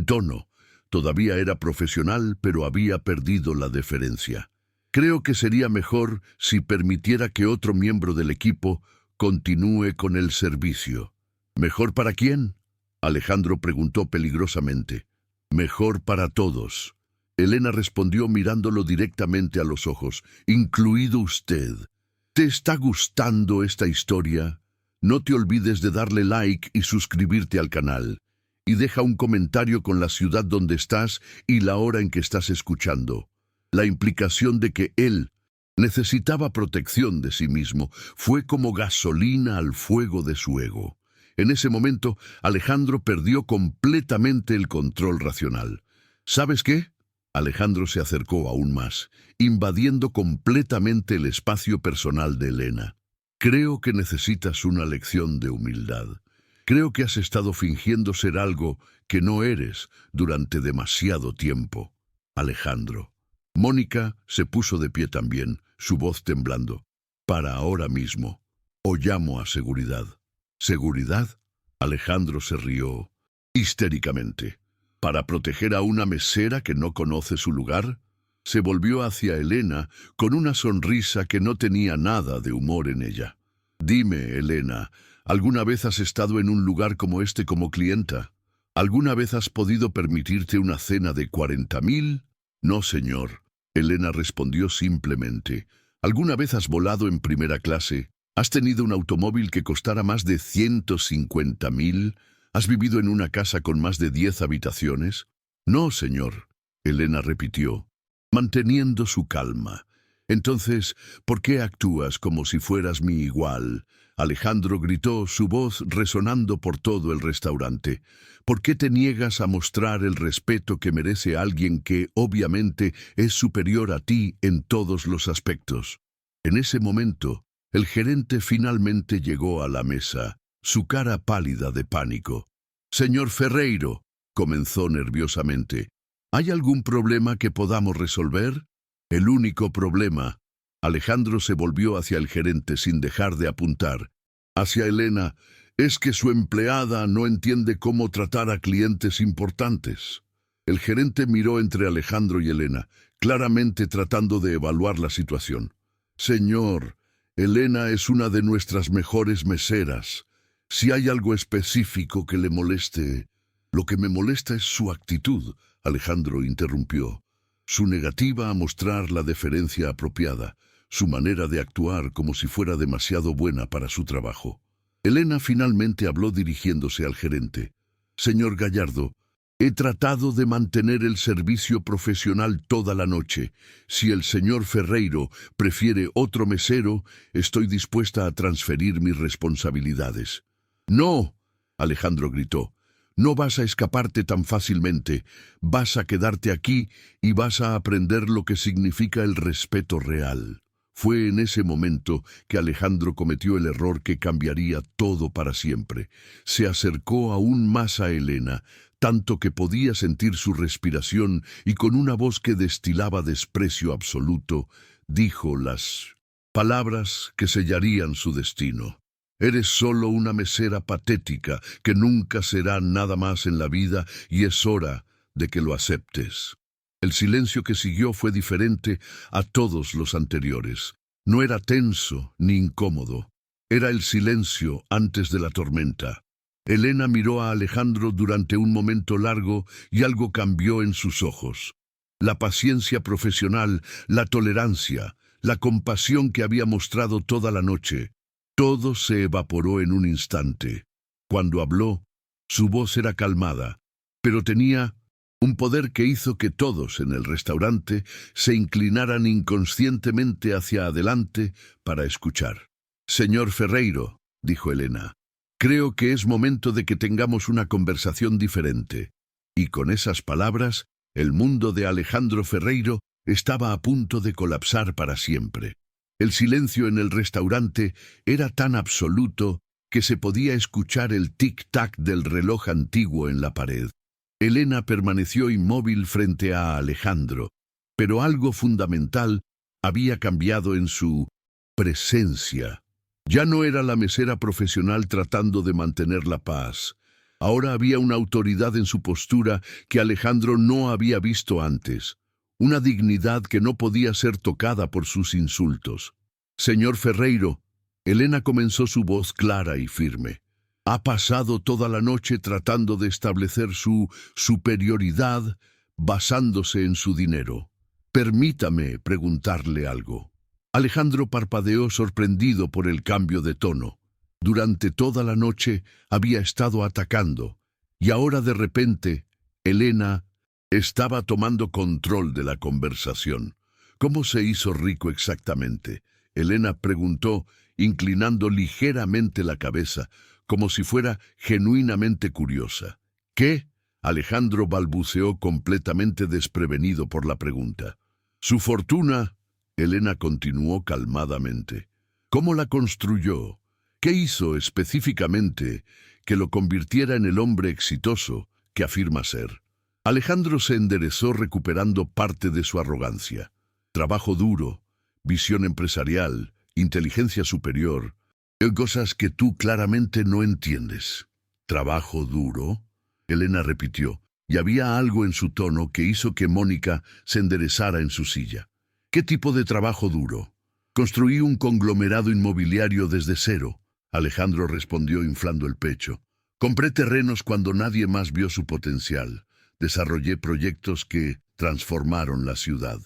tono. Todavía era profesional, pero había perdido la deferencia. Creo que sería mejor si permitiera que otro miembro del equipo continúe con el servicio. ¿Mejor para quién?, Alejandro preguntó peligrosamente. Mejor para todos. Elena respondió mirándolo directamente a los ojos, incluido usted. ¿Te está gustando esta historia? No te olvides de darle like y suscribirte al canal. Y deja un comentario con la ciudad donde estás y la hora en que estás escuchando. La implicación de que él necesitaba protección de sí mismo fue como gasolina al fuego de su ego. En ese momento, Alejandro perdió completamente el control racional. ¿Sabes qué? Alejandro se acercó aún más, invadiendo completamente el espacio personal de Elena. Creo que necesitas una lección de humildad. Creo que has estado fingiendo ser algo que no eres durante demasiado tiempo. Alejandro. Mónica se puso de pie también, su voz temblando. Para ahora mismo. O llamo a seguridad. ¿Seguridad? Alejandro se rió histéricamente. ¿Para proteger a una mesera que no conoce su lugar? Se volvió hacia Elena con una sonrisa que no tenía nada de humor en ella. Dime, Elena, ¿alguna vez has estado en un lugar como este como clienta? ¿Alguna vez has podido permitirte una cena de 40.000? No, señor. Elena respondió simplemente. ¿Alguna vez has volado en primera clase? ¿Has tenido un automóvil que costara más de 150.000? ¿Has vivido en una casa con más de 10 habitaciones? No, señor. Elena repitió, manteniendo su calma. Entonces, ¿por qué actúas como si fueras mi igual? Alejandro gritó, su voz resonando por todo el restaurante. ¿Por qué te niegas a mostrar el respeto que merece alguien que, obviamente, es superior a ti en todos los aspectos? En ese momento, el gerente finalmente llegó a la mesa, su cara pálida de pánico. «Señor Ferreiro», comenzó nerviosamente. ¿Hay algún problema que podamos resolver? El único problema. Alejandro se volvió hacia el gerente sin dejar de apuntar. Hacia Elena, es que su empleada no entiende cómo tratar a clientes importantes. El gerente miró entre Alejandro y Elena, claramente tratando de evaluar la situación. Señor, Elena es una de nuestras mejores meseras. Si hay algo específico que le moleste... Lo que me molesta es su actitud, Alejandro interrumpió. Su negativa a mostrar la deferencia apropiada, su manera de actuar como si fuera demasiado buena para su trabajo. Elena finalmente habló dirigiéndose al gerente. Señor Gallardo, he tratado de mantener el servicio profesional toda la noche. Si el señor Ferreiro prefiere otro mesero, estoy dispuesta a transferir mis responsabilidades. ¡No!, Alejandro gritó. No vas a escaparte tan fácilmente. Vas a quedarte aquí y vas a aprender lo que significa el respeto real. Fue en ese momento que Alejandro cometió el error que cambiaría todo para siempre. Se acercó aún más a Elena, tanto que podía sentir su respiración y con una voz que destilaba desprecio absoluto, dijo las palabras que sellarían su destino. Eres solo una mesera patética que nunca será nada más en la vida y es hora de que lo aceptes. El silencio que siguió fue diferente a todos los anteriores. No era tenso ni incómodo. Era el silencio antes de la tormenta. Elena miró a Alejandro durante un momento largo y algo cambió en sus ojos. La paciencia profesional, la tolerancia, la compasión que había mostrado toda la noche. Todo se evaporó en un instante. Cuando habló, su voz era calmada, pero tenía un poder que hizo que todos en el restaurante se inclinaran inconscientemente hacia adelante para escuchar. Señor Ferreiro, dijo Elena, creo que es momento de que tengamos una conversación diferente. Y con esas palabras, el mundo de Alejandro Ferreiro estaba a punto de colapsar para siempre. El silencio en el restaurante era tan absoluto que se podía escuchar el tic-tac del reloj antiguo en la pared. Elena permaneció inmóvil frente a Alejandro, pero algo fundamental había cambiado en su presencia. Ya no era la mesera profesional tratando de mantener la paz. Ahora había una autoridad en su postura que Alejandro no había visto antes. Una dignidad que no podía ser tocada por sus insultos. Señor Ferreiro, Elena comenzó su voz clara y firme. Ha pasado toda la noche tratando de establecer su superioridad basándose en su dinero. Permítame preguntarle algo. Alejandro parpadeó sorprendido por el cambio de tono. Durante toda la noche había estado atacando, y ahora de repente, Elena estaba tomando control de la conversación. ¿Cómo se hizo rico exactamente?, Elena preguntó, inclinando ligeramente la cabeza, como si fuera genuinamente curiosa. ¿Qué? Alejandro balbuceó completamente desprevenido por la pregunta. Su fortuna, Elena continuó calmadamente. ¿Cómo la construyó? ¿Qué hizo específicamente que lo convirtiera en el hombre exitoso que afirma ser? Alejandro se enderezó recuperando parte de su arrogancia. Trabajo duro, visión empresarial, inteligencia superior, cosas que tú claramente no entiendes. ¿Trabajo duro?, Elena repitió, y había algo en su tono que hizo que Mónica se enderezara en su silla. ¿Qué tipo de trabajo duro? Construí un conglomerado inmobiliario desde cero, Alejandro respondió inflando el pecho. Compré terrenos cuando nadie más vio su potencial. Desarrollé proyectos que transformaron la ciudad.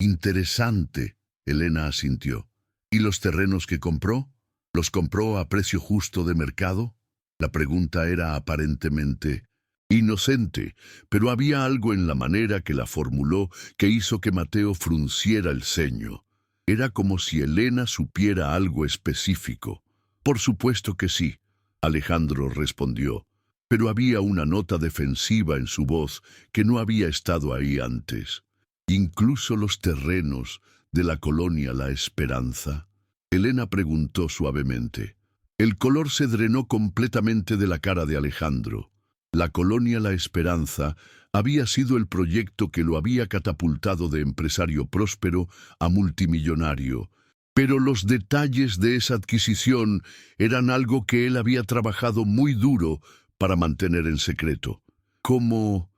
Interesante, Elena asintió. ¿Y los terrenos que compró? ¿Los compró a precio justo de mercado? La pregunta era aparentemente inocente, pero había algo en la manera que la formuló que hizo que Mateo frunciera el ceño. Era como si Elena supiera algo específico. Por supuesto que sí, Alejandro respondió, pero había una nota defensiva en su voz que no había estado ahí antes. Incluso los terrenos de la colonia La Esperanza. Elena preguntó suavemente. El color se drenó completamente de la cara de Alejandro. La colonia La Esperanza había sido el proyecto que lo había catapultado de empresario próspero a multimillonario, pero los detalles de esa adquisición eran algo que él había trabajado muy duro para mantener en secreto. ¿Cómo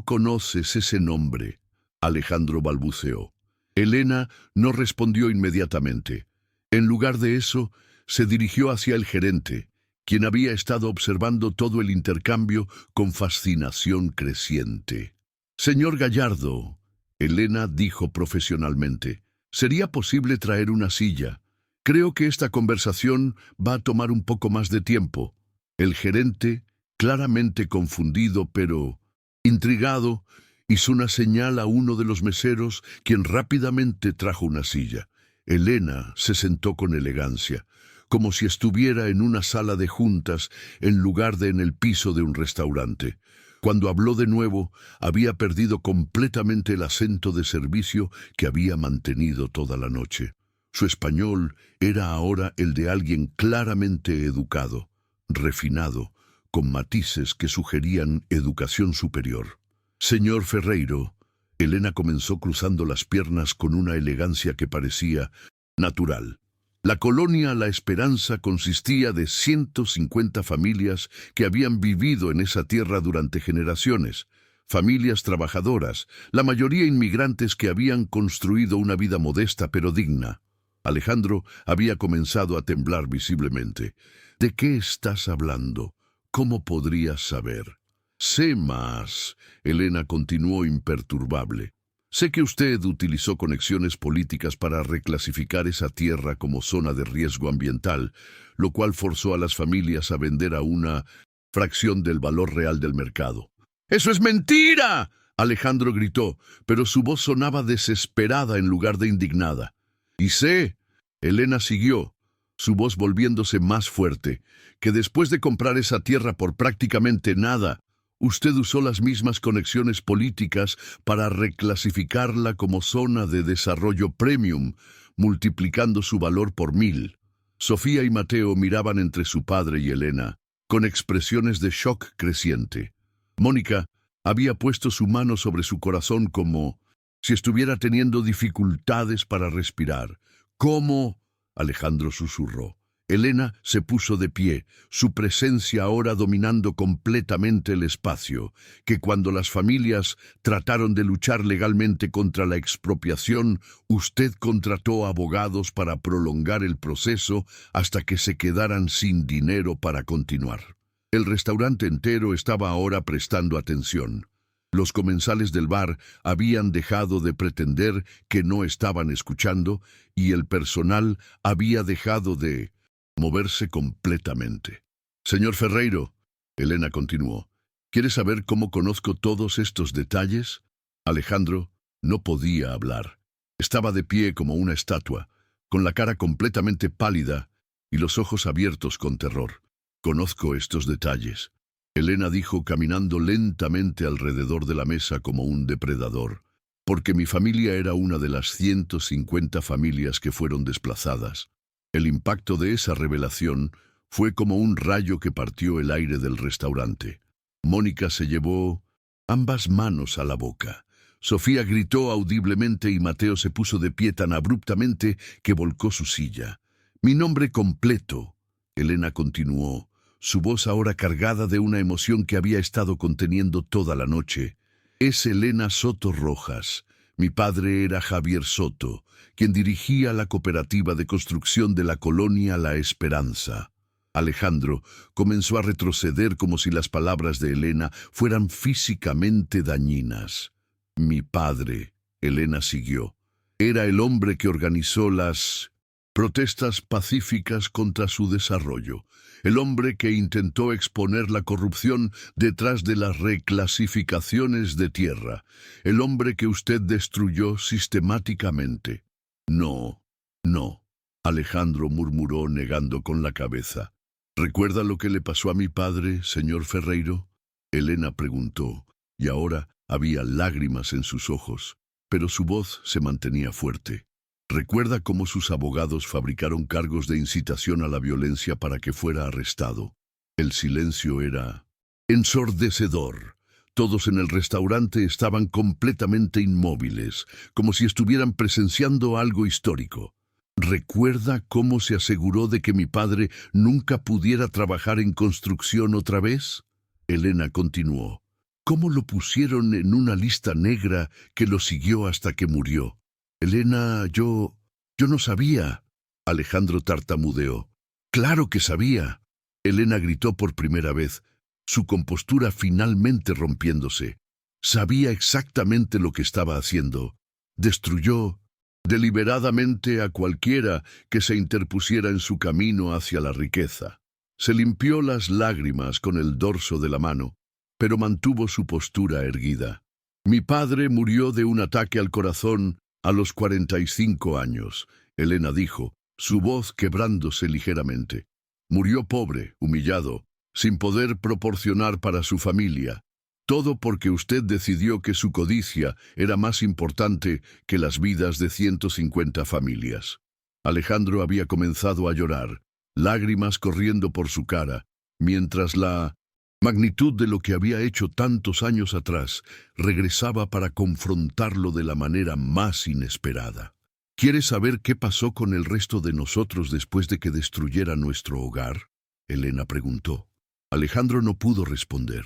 conoces ese nombre?, Alejandro balbuceó. Elena no respondió inmediatamente. En lugar de eso, se dirigió hacia el gerente, quien había estado observando todo el intercambio con fascinación creciente. «Señor Gallardo», Elena dijo profesionalmente, «¿sería posible traer una silla? Creo que esta conversación va a tomar un poco más de tiempo». El gerente, claramente confundido pero intrigado, hizo una señal a uno de los meseros, quien rápidamente trajo una silla. Elena se sentó con elegancia, como si estuviera en una sala de juntas en lugar de en el piso de un restaurante. Cuando habló de nuevo, había perdido completamente el acento de servicio que había mantenido toda la noche. Su español era ahora el de alguien claramente educado, refinado, con matices que sugerían educación superior. «Señor Ferreiro», Elena comenzó cruzando las piernas con una elegancia que parecía natural. La colonia La Esperanza consistía de 150 familias que habían vivido en esa tierra durante generaciones, familias trabajadoras, la mayoría inmigrantes que habían construido una vida modesta pero digna. Alejandro había comenzado a temblar visiblemente. «¿De qué estás hablando? ¿Cómo podrías saber?» «Sé más», Elena continuó imperturbable. «Sé que usted utilizó conexiones políticas para reclasificar esa tierra como zona de riesgo ambiental, lo cual forzó a las familias a vender a una fracción del valor real del mercado». «¡Eso es mentira!», Alejandro gritó, pero su voz sonaba desesperada en lugar de indignada. «Y sé», Elena siguió, su voz volviéndose más fuerte, «que después de comprar esa tierra por prácticamente nada, usted usó las mismas conexiones políticas para reclasificarla como zona de desarrollo premium, multiplicando su valor por 1000. Sofía y Mateo miraban entre su padre y Elena, con expresiones de shock creciente. Mónica había puesto su mano sobre su corazón como si estuviera teniendo dificultades para respirar. «¿Cómo?», Alejandro susurró. Elena se puso de pie, su presencia ahora dominando completamente el espacio, que cuando las familias trataron de luchar legalmente contra la expropiación, usted contrató abogados para prolongar el proceso hasta que se quedaran sin dinero para continuar. El restaurante entero estaba ahora prestando atención. Los comensales del bar habían dejado de pretender que no estaban escuchando y el personal había dejado de moverse completamente. «Señor Ferreiro», Elena continuó, «¿quiere saber cómo conozco todos estos detalles?» Alejandro no podía hablar. Estaba de pie como una estatua, con la cara completamente pálida y los ojos abiertos con terror. «Conozco estos detalles», Elena dijo caminando lentamente alrededor de la mesa como un depredador, «porque mi familia era una de las 150 familias que fueron desplazadas. El impacto de esa revelación fue como un rayo que partió el aire del restaurante. Mónica se llevó ambas manos a la boca. Sofía gritó audiblemente y Mateo se puso de pie tan abruptamente que volcó su silla. «Mi nombre completo», Elena continuó, su voz ahora cargada de una emoción que había estado conteniendo toda la noche, «es Elena Soto Rojas. Mi padre era Javier Soto, quien dirigía la cooperativa de construcción de la colonia La Esperanza». Alejandro comenzó a retroceder como si las palabras de Elena fueran físicamente dañinas. «Mi padre», Elena siguió, «era el hombre que organizó las protestas pacíficas contra su desarrollo, el hombre que intentó exponer la corrupción detrás de las reclasificaciones de tierra, el hombre que usted destruyó sistemáticamente». «No, no», Alejandro murmuró negando con la cabeza. «¿Recuerda lo que le pasó a mi padre, señor Ferreiro?», Elena preguntó, y ahora había lágrimas en sus ojos, pero su voz se mantenía fuerte. «¿Recuerda cómo sus abogados fabricaron cargos de incitación a la violencia para que fuera arrestado?» El silencio era Ensordecedor. Todos en el restaurante estaban completamente inmóviles, como si estuvieran presenciando algo histórico. ¿Recuerda cómo se aseguró de que mi padre nunca pudiera trabajar en construcción otra vez? Elena continuó. ¿Cómo lo pusieron en una lista negra que lo siguió hasta que murió? Elena, yo no sabía. Alejandro tartamudeó. Claro que sabía. Elena gritó por primera vez, su compostura finalmente rompiéndose. Sabía exactamente lo que estaba haciendo. Destruyó deliberadamente a cualquiera que se interpusiera en su camino hacia la riqueza. Se limpió las lágrimas con el dorso de la mano, pero mantuvo su postura erguida. Mi padre murió de un ataque al corazón a los 45 años, Elena dijo, su voz quebrándose ligeramente. Murió pobre, humillado, sin poder proporcionar para su familia. Todo porque usted decidió que su codicia era más importante que las vidas de 150 familias. Alejandro había comenzado a llorar, lágrimas corriendo por su cara, mientras la magnitud de lo que había hecho tantos años atrás regresaba para confrontarlo de la manera más inesperada. ¿Quieres saber qué pasó con el resto de nosotros después de que destruyera nuestro hogar? Elena preguntó. Alejandro no pudo responder.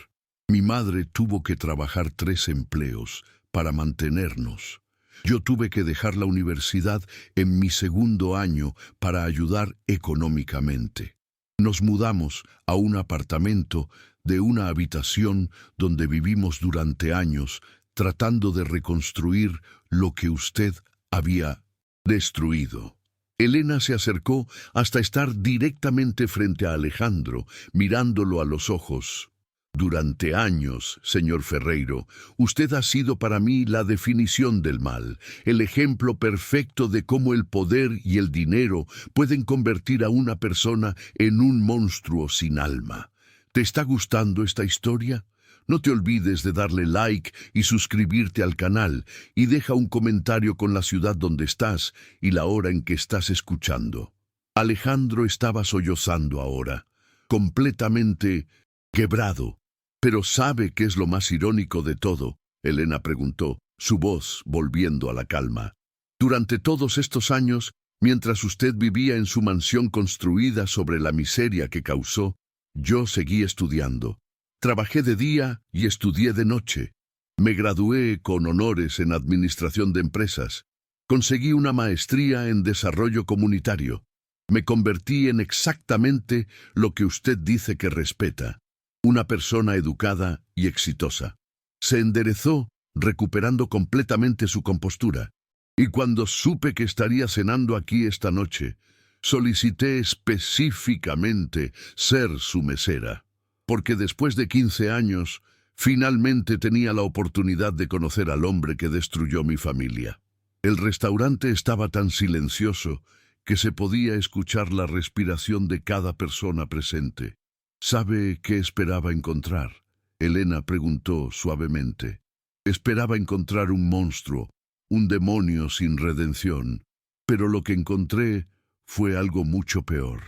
Mi madre tuvo que trabajar 3 empleos para mantenernos. Yo tuve que dejar la universidad en mi segundo año para ayudar económicamente. Nos mudamos a un apartamento de una habitación donde vivimos durante años, tratando de reconstruir lo que usted había destruido. Elena se acercó hasta estar directamente frente a Alejandro, mirándolo a los ojos. Durante años, señor Ferreiro, usted ha sido para mí la definición del mal, el ejemplo perfecto de cómo el poder y el dinero pueden convertir a una persona en un monstruo sin alma. ¿Te está gustando esta historia? No te olvides de darle like y suscribirte al canal y deja un comentario con la ciudad donde estás y la hora en que estás escuchando. Alejandro estaba sollozando ahora, completamente quebrado. ¿Pero sabe qué es lo más irónico de todo?, Elena preguntó, su voz volviendo a la calma. Durante todos estos años, mientras usted vivía en su mansión construida sobre la miseria que causó, yo seguí estudiando. Trabajé de día y estudié de noche. Me gradué con honores en administración de empresas. Conseguí una maestría en desarrollo comunitario. Me convertí en exactamente lo que usted dice que respeta. Una persona educada y exitosa. Se enderezó, recuperando completamente su compostura. Y cuando supe que estaría cenando aquí esta noche, solicité específicamente ser su mesera. Porque después de 15 años, finalmente tenía la oportunidad de conocer al hombre que destruyó mi familia. El restaurante estaba tan silencioso que se podía escuchar la respiración de cada persona presente. ¿Sabe qué esperaba encontrar?, Elena preguntó suavemente. Esperaba encontrar un monstruo, un demonio sin redención, pero lo que encontré fue algo mucho peor.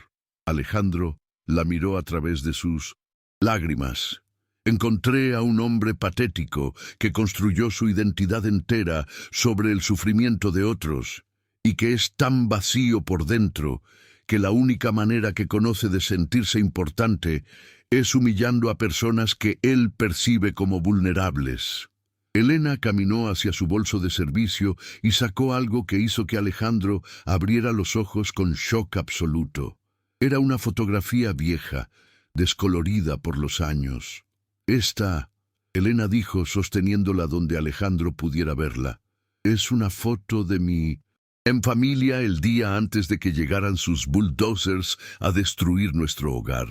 Alejandro la miró a través de sus lágrimas. Encontré a un hombre patético que construyó su identidad entera sobre el sufrimiento de otros y que es tan vacío por dentro que la única manera que conoce de sentirse importante es humillando a personas que él percibe como vulnerables. Elena caminó hacia su bolso de servicio y sacó algo que hizo que Alejandro abriera los ojos con shock absoluto. Era una fotografía vieja, descolorida por los años. Esta, Elena dijo sosteniéndola donde Alejandro pudiera verla, es una foto de mi en familia el día antes de que llegaran sus bulldozers a destruir nuestro hogar.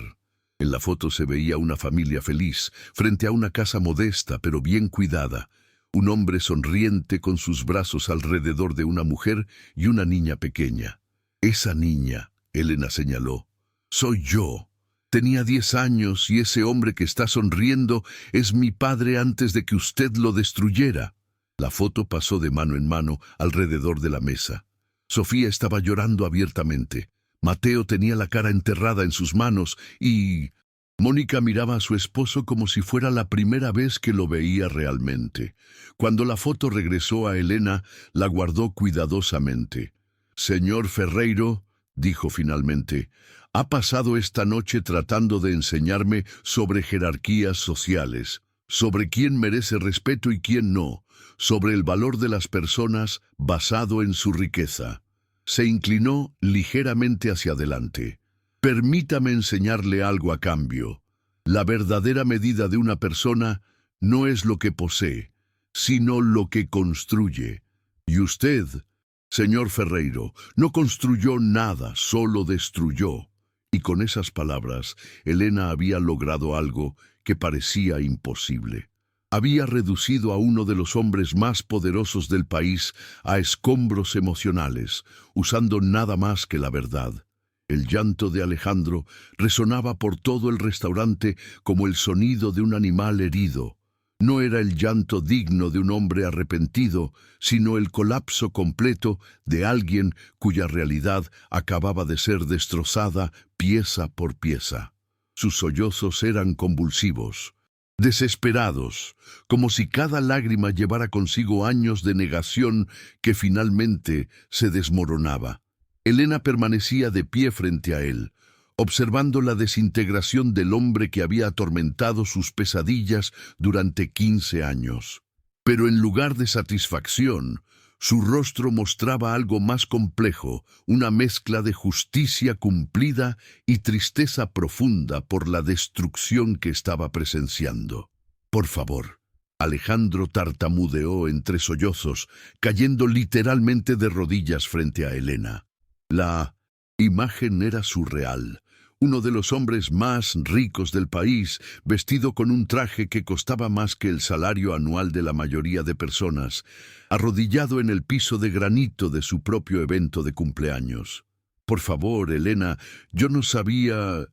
En la foto se veía una familia feliz, frente a una casa modesta pero bien cuidada, un hombre sonriente con sus brazos alrededor de una mujer y una niña pequeña. Esa niña, Elena señaló, soy yo. Tenía 10 años y ese hombre que está sonriendo es mi padre antes de que usted lo destruyera. La foto pasó de mano en mano alrededor de la mesa. Sofía estaba llorando abiertamente. Mateo tenía la cara enterrada en sus manos y Mónica miraba a su esposo como si fuera la primera vez que lo veía realmente. Cuando la foto regresó a Elena, la guardó cuidadosamente. «Señor Ferreiro», dijo finalmente, «ha pasado esta noche tratando de enseñarme sobre jerarquías sociales, sobre quién merece respeto y quién no, sobre el valor de las personas basado en su riqueza». Se inclinó ligeramente hacia adelante. «Permítame enseñarle algo a cambio. La verdadera medida de una persona no es lo que posee, sino lo que construye. Y usted, señor Ferreiro, no construyó nada, solo destruyó». Y con esas palabras, Elena había logrado algo que parecía imposible. Había reducido a uno de los hombres más poderosos del país a escombros emocionales, usando nada más que la verdad. El llanto de Alejandro resonaba por todo el restaurante como el sonido de un animal herido. No era el llanto digno de un hombre arrepentido, sino el colapso completo de alguien cuya realidad acababa de ser destrozada pieza por pieza. Sus sollozos eran convulsivos, desesperados, como si cada lágrima llevara consigo años de negación que finalmente se desmoronaba. Elena permanecía de pie frente a él, observando la desintegración del hombre que había atormentado sus pesadillas durante 15 años. Pero en lugar de satisfacción, su rostro mostraba algo más complejo, una mezcla de justicia cumplida y tristeza profunda por la destrucción que estaba presenciando. «Por favor», Alejandro tartamudeó entre sollozos, cayendo literalmente de rodillas frente a Elena. La imagen era surreal. Uno de los hombres más ricos del país, vestido con un traje que costaba más que el salario anual de la mayoría de personas, arrodillado en el piso de granito de su propio evento de cumpleaños. «Por favor, Elena, yo no sabía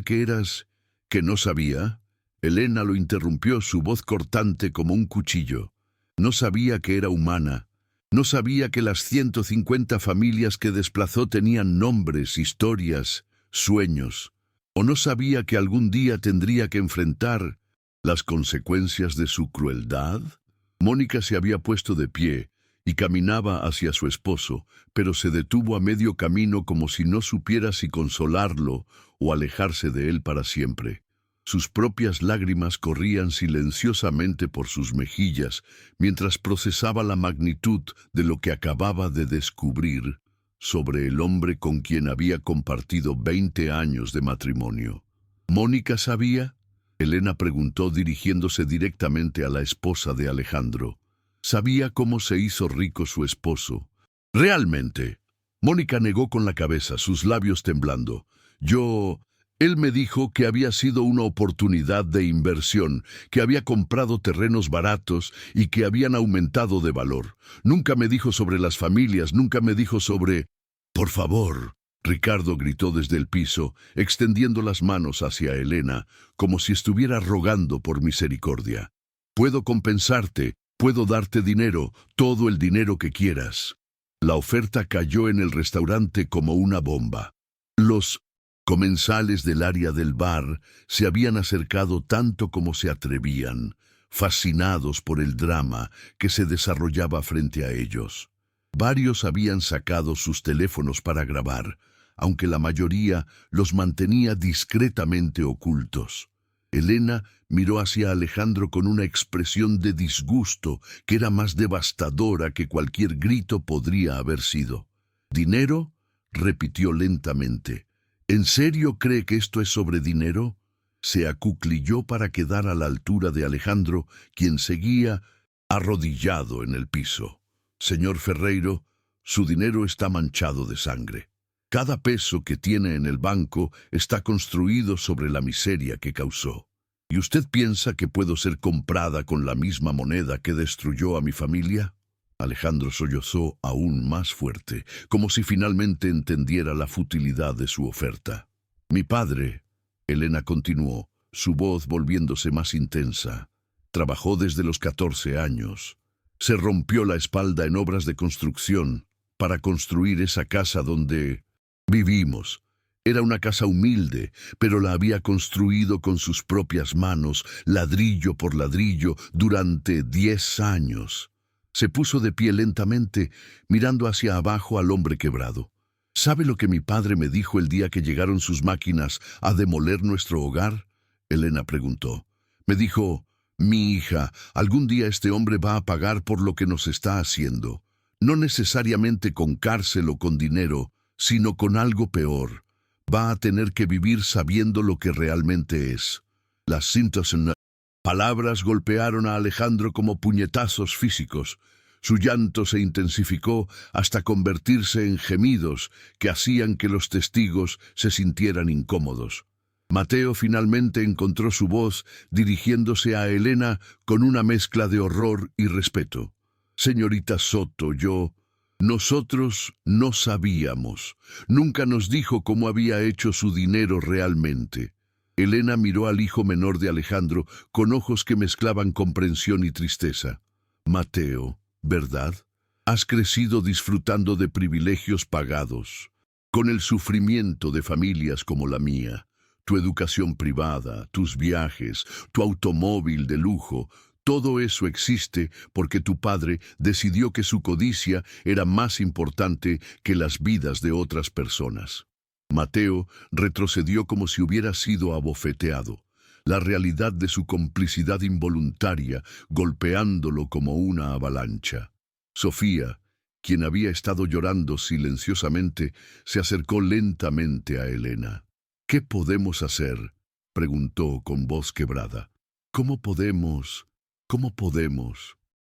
que eras...» «¿Que no sabía?» Elena lo interrumpió, su voz cortante como un cuchillo. «No sabía que era humana. No sabía que las 150 familias que desplazó tenían nombres, historias, sueños. O no sabía que algún día tendría que enfrentar las consecuencias de su crueldad». Mónica se había puesto de pie y caminaba hacia su esposo, pero se detuvo a medio camino como si no supiera si consolarlo o alejarse de él para siempre. Sus propias lágrimas corrían silenciosamente por sus mejillas mientras procesaba la magnitud de lo que acababa de descubrir sobre el hombre con quien había compartido 20 años de matrimonio. «¿Mónica sabía?», Elena preguntó dirigiéndose directamente a la esposa de Alejandro. «¿Sabía cómo se hizo rico su esposo?» «Realmente». Mónica negó con la cabeza, sus labios temblando. Él me dijo que había sido una oportunidad de inversión, que había comprado terrenos baratos y que habían aumentado de valor. Nunca me dijo sobre las familias, nunca me dijo sobre...» «Por favor», Ricardo gritó desde el piso, extendiendo las manos hacia Elena, como si estuviera rogando por misericordia. «Puedo compensarte, puedo darte dinero, todo el dinero que quieras». La oferta cayó en el restaurante como una bomba. Los comensales del área del bar se habían acercado tanto como se atrevían, fascinados por el drama que se desarrollaba frente a ellos. Varios habían sacado sus teléfonos para grabar, aunque la mayoría los mantenía discretamente ocultos. Elena miró hacia Alejandro con una expresión de disgusto que era más devastadora que cualquier grito podría haber sido. «¿Dinero?», repitió lentamente. «¿En serio cree que esto es sobre dinero?». Se acuclilló para quedar a la altura de Alejandro, quien seguía arrodillado en el piso. «Señor Ferreiro, su dinero está manchado de sangre. Cada peso que tiene en el banco está construido sobre la miseria que causó. ¿Y usted piensa que puedo ser comprada con la misma moneda que destruyó a mi familia?». Alejandro sollozó aún más fuerte, como si finalmente entendiera la futilidad de su oferta. «Mi padre», Elena continuó, su voz volviéndose más intensa, «trabajó desde los 14 años. Se rompió la espalda en obras de construcción para construir esa casa donde vivimos. Era una casa humilde, pero la había construido con sus propias manos, ladrillo por ladrillo, durante 10 años. Se puso de pie lentamente, mirando hacia abajo al hombre quebrado. ¿Sabe lo que mi padre me dijo el día que llegaron sus máquinas a demoler nuestro hogar? Elena preguntó. Me dijo, mi hija, algún día este hombre va a pagar por lo que nos está haciendo. No necesariamente con cárcel o con dinero, sino con algo peor. Va a tener que vivir sabiendo lo que realmente es. Las cintas en palabras golpearon a Alejandro como puñetazos físicos. Su llanto se intensificó hasta convertirse en gemidos que hacían que los testigos se sintieran incómodos. Mateo finalmente encontró su voz dirigiéndose a Elena con una mezcla de horror y respeto. Señorita Soto, nosotros no sabíamos. Nunca nos dijo cómo había hecho su dinero realmente. Elena miró al hijo menor de Alejandro con ojos que mezclaban comprensión y tristeza. Mateo, ¿verdad? Has crecido disfrutando de privilegios pagados, con el sufrimiento de familias como la mía. Tu educación privada, tus viajes, tu automóvil de lujo, todo eso existe porque tu padre decidió que su codicia era más importante que las vidas de otras personas. Mateo retrocedió como si hubiera sido abofeteado. La realidad de su complicidad involuntaria golpeándolo como una avalancha. Sofía, quien había estado llorando silenciosamente, se acercó lentamente a Elena. ¿Qué podemos hacer?, preguntó con voz quebrada. ¿Cómo podemos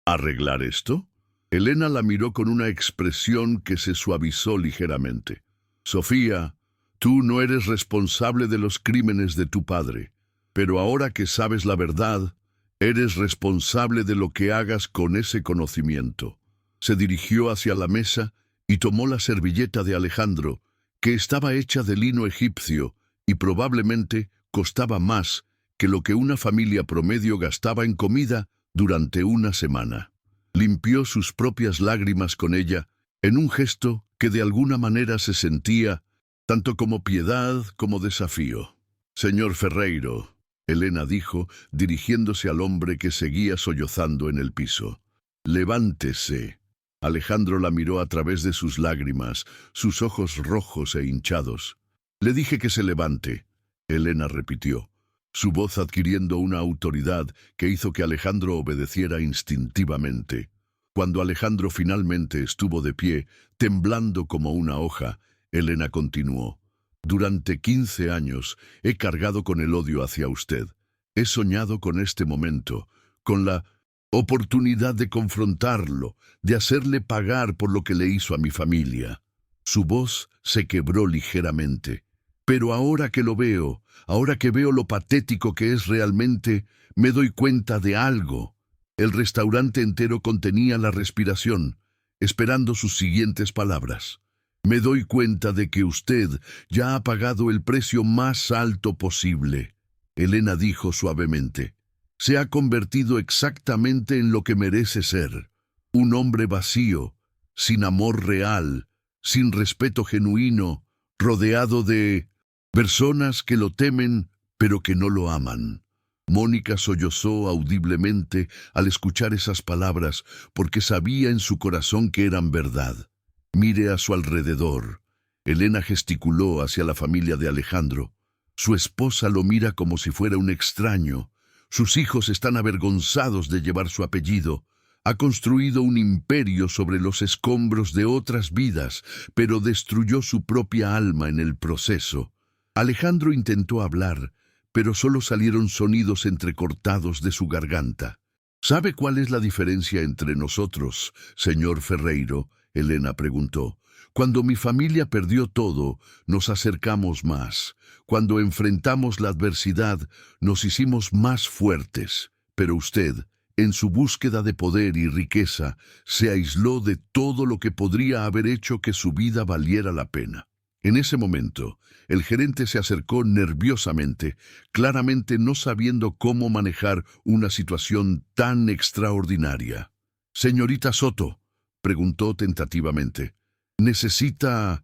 arreglar esto? Elena la miró con una expresión que se suavizó ligeramente. Sofía, tú no eres responsable de los crímenes de tu padre, pero ahora que sabes la verdad, eres responsable de lo que hagas con ese conocimiento. Se dirigió hacia la mesa y tomó la servilleta de Alejandro, que estaba hecha de lino egipcio y probablemente costaba más que lo que una familia promedio gastaba en comida durante una semana. Limpió sus propias lágrimas con ella, en un gesto que de alguna manera se sentía tanto como piedad como desafío. Señor Ferreiro, Elena dijo, dirigiéndose al hombre que seguía sollozando en el piso. Levántese. Alejandro la miró a través de sus lágrimas, sus ojos rojos e hinchados. Le dije que se levante, Elena repitió, su voz adquiriendo una autoridad que hizo que Alejandro obedeciera instintivamente. Cuando Alejandro finalmente estuvo de pie, temblando como una hoja, Elena continuó. Durante 15 años he cargado con el odio hacia usted. He soñado con este momento, con la oportunidad de confrontarlo, de hacerle pagar por lo que le hizo a mi familia. Su voz se quebró ligeramente. Pero ahora que lo veo, ahora que veo lo patético que es realmente, me doy cuenta de algo. El restaurante entero contenía la respiración, esperando sus siguientes palabras. Me doy cuenta de que usted ya ha pagado el precio más alto posible. Elena dijo suavemente. Se ha convertido exactamente en lo que merece ser. Un hombre vacío, sin amor real, sin respeto genuino, rodeado de personas que lo temen, pero que no lo aman. Mónica sollozó audiblemente al escuchar esas palabras, porque sabía en su corazón que eran verdad. Mire a su alrededor. Elena gesticuló hacia la familia de Alejandro. Su esposa lo mira como si fuera un extraño. Sus hijos están avergonzados de llevar su apellido. Ha construido un imperio sobre los escombros de otras vidas, pero destruyó su propia alma en el proceso. Alejandro intentó hablar, pero solo salieron sonidos entrecortados de su garganta. ¿Sabe cuál es la diferencia entre nosotros, señor Ferreiro?, Elena preguntó. Cuando mi familia perdió todo, nos acercamos más. Cuando enfrentamos la adversidad, nos hicimos más fuertes. Pero usted, en su búsqueda de poder y riqueza, se aisló de todo lo que podría haber hecho que su vida valiera la pena. En ese momento, el gerente se acercó nerviosamente, claramente no sabiendo cómo manejar una situación tan extraordinaria. Señorita Soto, preguntó tentativamente, necesita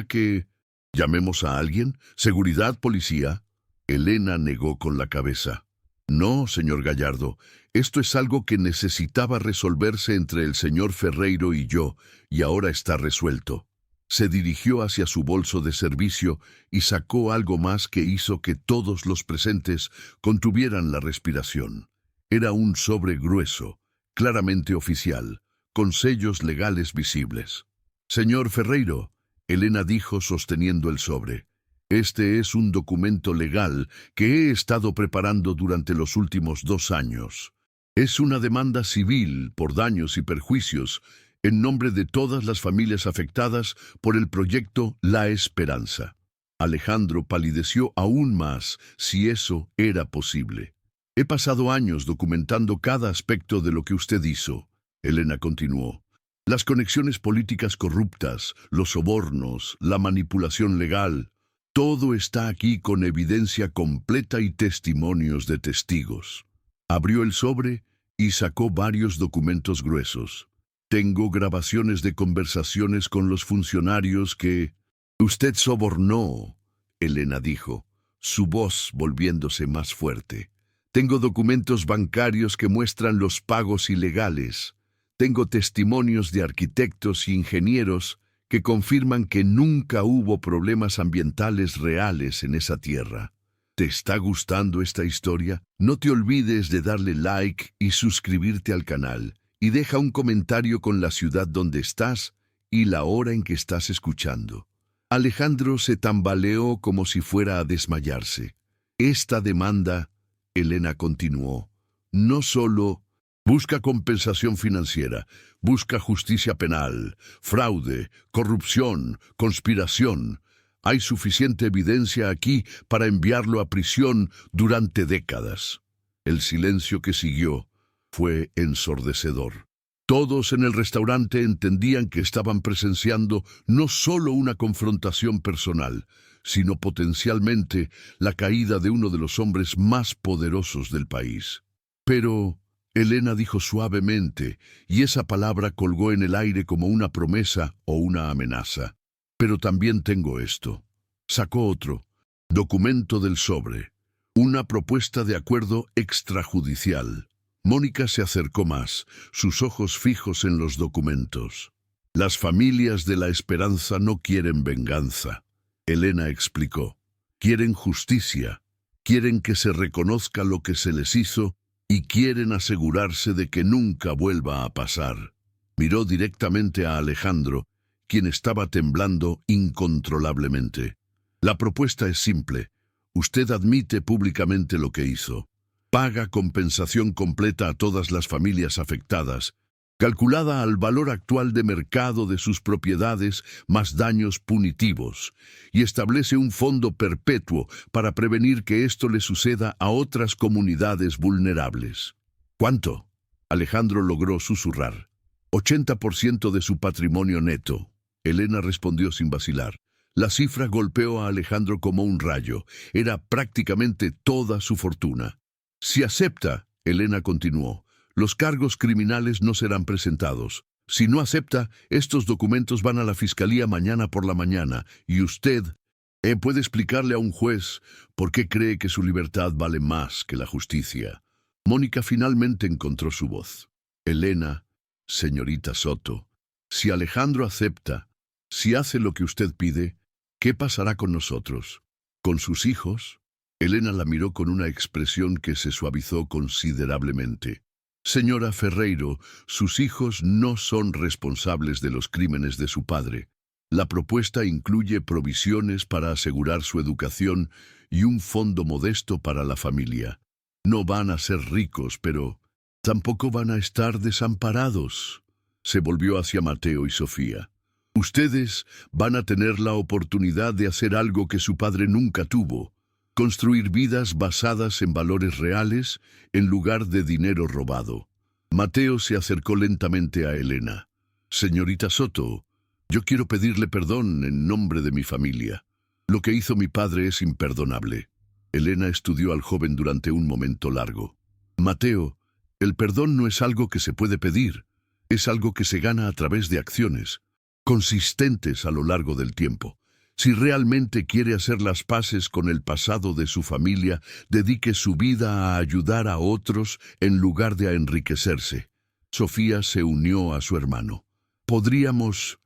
que... ¿Llamemos a alguien? ¿Seguridad, policía? Elena negó con la cabeza. No, señor Gallardo, esto es algo que necesitaba resolverse entre el señor Ferreiro y yo, y ahora está resuelto. Se dirigió hacia su bolso de servicio y sacó algo más que hizo que todos los presentes contuvieran la respiración. Era un sobre grueso, claramente oficial, con sellos legales visibles. Señor Ferreiro, Elena dijo sosteniendo el sobre, este es un documento legal que he estado preparando durante los últimos 2 años. Es una demanda civil por daños y perjuicios en nombre de todas las familias afectadas por el proyecto La Esperanza. Alejandro palideció aún más si eso era posible. He pasado años documentando cada aspecto de lo que usted hizo, Elena continuó. Las conexiones políticas corruptas, los sobornos, la manipulación legal, todo está aquí con evidencia completa y testimonios de testigos. Abrió el sobre y sacó varios documentos gruesos. Tengo grabaciones de conversaciones con los funcionarios que... Usted sobornó, Elena dijo, su voz volviéndose más fuerte. Tengo documentos bancarios que muestran los pagos ilegales. Tengo testimonios de arquitectos y ingenieros que confirman que nunca hubo problemas ambientales reales en esa tierra. ¿Te está gustando esta historia? No te olvides de darle like y suscribirte al canal, y deja un comentario con la ciudad donde estás y la hora en que estás escuchando. Alejandro se tambaleó como si fuera a desmayarse. Esta demanda, Elena continuó, no solo busca compensación financiera, busca justicia penal, fraude, corrupción, conspiración. Hay suficiente evidencia aquí para enviarlo a prisión durante décadas. El silencio que siguió fue ensordecedor. Todos en el restaurante entendían que estaban presenciando no solo una confrontación personal, sino potencialmente la caída de uno de los hombres más poderosos del país. Pero Elena dijo suavemente, y esa palabra colgó en el aire como una promesa o una amenaza. Pero también tengo esto. Sacó otro, documento del sobre, una propuesta de acuerdo extrajudicial. Mónica se acercó más, sus ojos fijos en los documentos. Las familias de La Esperanza no quieren venganza, Elena explicó. Quieren justicia, quieren que se reconozca lo que se les hizo y quieren asegurarse de que nunca vuelva a pasar. Miró directamente a Alejandro, quien estaba temblando incontrolablemente. La propuesta es simple. Usted admite públicamente lo que hizo. Paga compensación completa a todas las familias afectadas, calculada al valor actual de mercado de sus propiedades más daños punitivos, y establece un fondo perpetuo para prevenir que esto le suceda a otras comunidades vulnerables. ¿Cuánto? Alejandro logró susurrar. 80% de su patrimonio neto. Elena respondió sin vacilar. La cifra golpeó a Alejandro como un rayo. Era prácticamente toda su fortuna. Si acepta, Elena continuó, los cargos criminales no serán presentados. Si no acepta, estos documentos van a la fiscalía mañana por la mañana, y usted puede explicarle a un juez por qué cree que su libertad vale más que la justicia. Mónica finalmente encontró su voz. Elena, señorita Soto, si Alejandro acepta, si hace lo que usted pide, ¿qué pasará con nosotros? ¿Con sus hijos? Elena la miró con una expresión que se suavizó considerablemente. Señora Ferreiro, sus hijos no son responsables de los crímenes de su padre. La propuesta incluye provisiones para asegurar su educación y un fondo modesto para la familia. No van a ser ricos, pero tampoco van a estar desamparados. Se volvió hacia Mateo y Sofía. Ustedes van a tener la oportunidad de hacer algo que su padre nunca tuvo. Construir vidas basadas en valores reales en lugar de dinero robado. Mateo se acercó lentamente a Elena. Señorita Soto, yo quiero pedirle perdón en nombre de mi familia. Lo que hizo mi padre es imperdonable. Elena estudió al joven durante un momento largo. Mateo, el perdón no es algo que se puede pedir. Es algo que se gana a través de acciones consistentes a lo largo del tiempo. Si realmente quiere hacer las paces con el pasado de su familia, dedique su vida a ayudar a otros en lugar de a enriquecerse. Sofía se unió a su hermano. Podríamos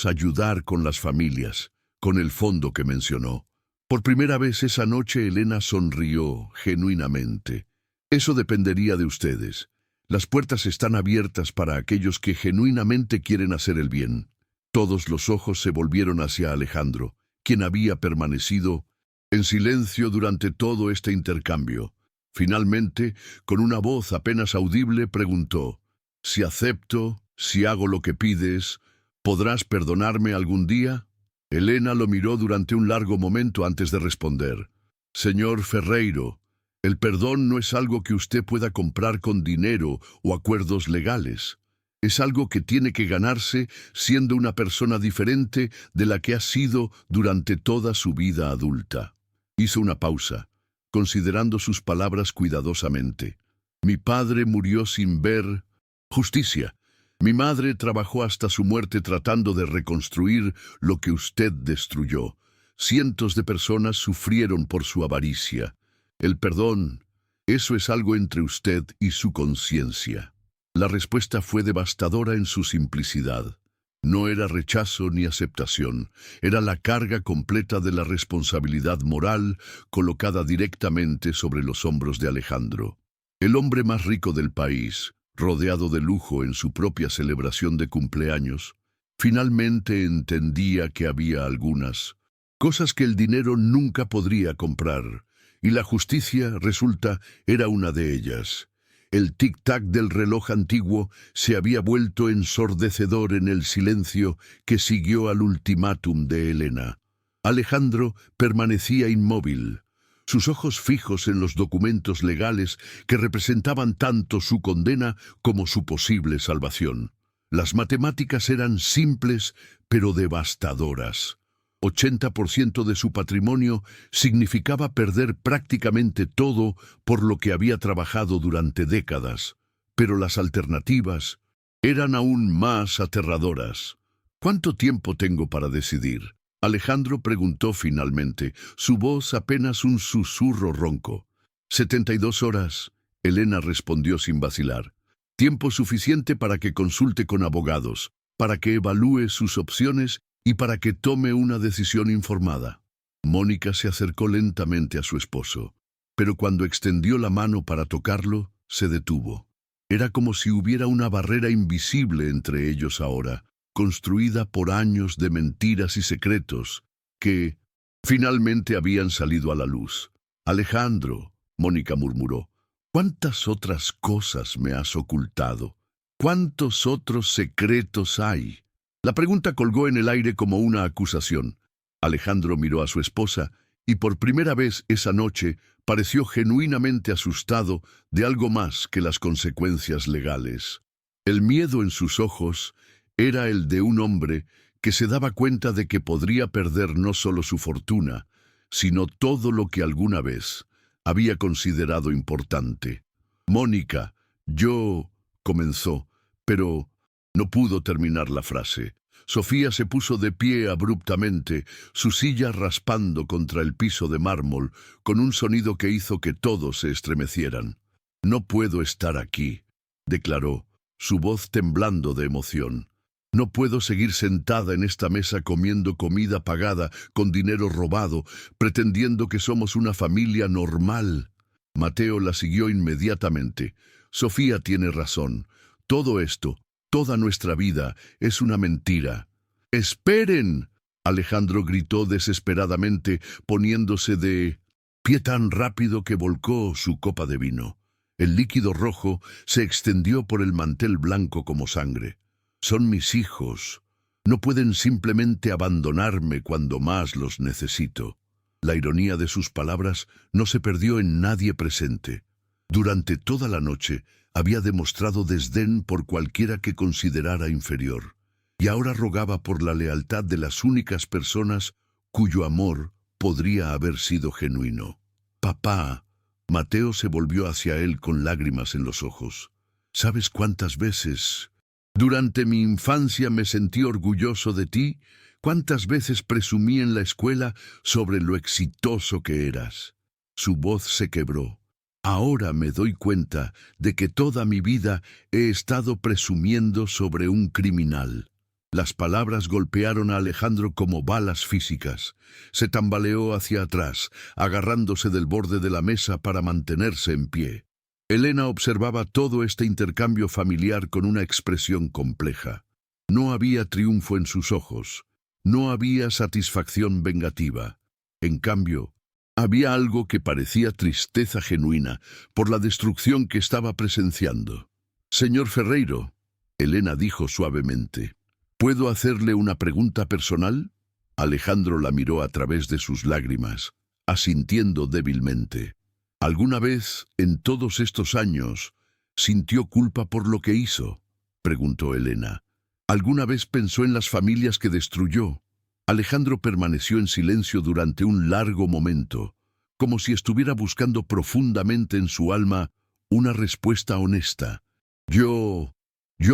ayudar con las familias, con el fondo que mencionó. Por primera vez esa noche Elena sonrió genuinamente. Eso dependería de ustedes. Las puertas están abiertas para aquellos que genuinamente quieren hacer el bien. Todos los ojos se volvieron hacia Alejandro, quien había permanecido en silencio durante todo este intercambio. Finalmente, con una voz apenas audible, preguntó: «Si acepto, si hago lo que pides, ¿podrás perdonarme algún día?». Elena lo miró durante un largo momento antes de responder. «Señor Ferreiro, el perdón no es algo que usted pueda comprar con dinero o acuerdos legales. Es algo que tiene que ganarse siendo una persona diferente de la que ha sido durante toda su vida adulta». Hizo una pausa, considerando sus palabras cuidadosamente. «Mi padre murió sin ver justicia. Mi madre trabajó hasta su muerte tratando de reconstruir lo que usted destruyó. Cientos de personas sufrieron por su avaricia. El perdón, eso es algo entre usted y su conciencia». La respuesta fue devastadora en su simplicidad. No era rechazo ni aceptación, era la carga completa de la responsabilidad moral colocada directamente sobre los hombros de Alejandro. El hombre más rico del país, rodeado de lujo en su propia celebración de cumpleaños, finalmente entendía que había algunas cosas que el dinero nunca podría comprar, y la justicia, resulta, era una de ellas. El tic-tac del reloj antiguo se había vuelto ensordecedor en el silencio que siguió al ultimátum de Elena. Alejandro permanecía inmóvil, sus ojos fijos en los documentos legales que representaban tanto su condena como su posible salvación. Las matemáticas eran simples pero devastadoras. 80% de su patrimonio significaba perder prácticamente todo por lo que había trabajado durante décadas, pero las alternativas eran aún más aterradoras. «¿Cuánto tiempo tengo para decidir?», Alejandro preguntó finalmente, su voz apenas un susurro ronco. 72 horas, Elena respondió sin vacilar. «Tiempo suficiente para que consulte con abogados, para que evalúe sus opciones y para que tome una decisión informada». Mónica se acercó lentamente a su esposo, pero cuando extendió la mano para tocarlo, se detuvo. Era como si hubiera una barrera invisible entre ellos ahora, construida por años de mentiras y secretos, que finalmente habían salido a la luz. «Alejandro», Mónica murmuró, «¿cuántas otras cosas me has ocultado? ¿Cuántos otros secretos hay?». La pregunta colgó en el aire como una acusación. Alejandro miró a su esposa y por primera vez esa noche pareció genuinamente asustado de algo más que las consecuencias legales. El miedo en sus ojos era el de un hombre que se daba cuenta de que podría perder no solo su fortuna, sino todo lo que alguna vez había considerado importante. «Mónica, yo», comenzó, pero no pudo terminar la frase. Sofía se puso de pie abruptamente, su silla raspando contra el piso de mármol, con un sonido que hizo que todos se estremecieran. «No puedo estar aquí», declaró, su voz temblando de emoción. «No puedo seguir sentada en esta mesa comiendo comida pagada con dinero robado, pretendiendo que somos una familia normal». Mateo la siguió inmediatamente. «Sofía tiene razón. Todo esto, toda nuestra vida, es una mentira». «¡Esperen!», Alejandro gritó desesperadamente, poniéndose de pie tan rápido que volcó su copa de vino. El líquido rojo se extendió por el mantel blanco como sangre. «Son mis hijos. No pueden simplemente abandonarme cuando más los necesito». La ironía de sus palabras no se perdió en nadie presente. Durante toda la noche había demostrado desdén por cualquiera que considerara inferior, y ahora rogaba por la lealtad de las únicas personas cuyo amor podría haber sido genuino. «Papá», Mateo se volvió hacia él con lágrimas en los ojos. «¿Sabes cuántas veces durante mi infancia me sentí orgulloso de ti ¿Cuántas veces presumí en la escuela sobre lo exitoso que eras? Su voz se quebró. Ahora me doy cuenta de que toda mi vida he estado presumiendo sobre un criminal. Las palabras golpearon a Alejandro como balas físicas. Se tambaleó hacia atrás, agarrándose del borde de la mesa para mantenerse en pie. Elena observaba todo este intercambio familiar con una expresión compleja. No había triunfo en sus ojos. No había satisfacción vengativa. En cambio, había algo que parecía tristeza genuina por la destrucción que estaba presenciando. «Señor Ferreiro», Elena dijo suavemente, «¿puedo hacerle una pregunta personal?» Alejandro la miró a través de sus lágrimas, asintiendo débilmente. «¿Alguna vez, en todos estos años, sintió culpa por lo que hizo?», preguntó Elena. «¿Alguna vez pensó en las familias que destruyó?». Alejandro permaneció en silencio durante un largo momento, como si estuviera buscando profundamente en su alma una respuesta honesta. Yo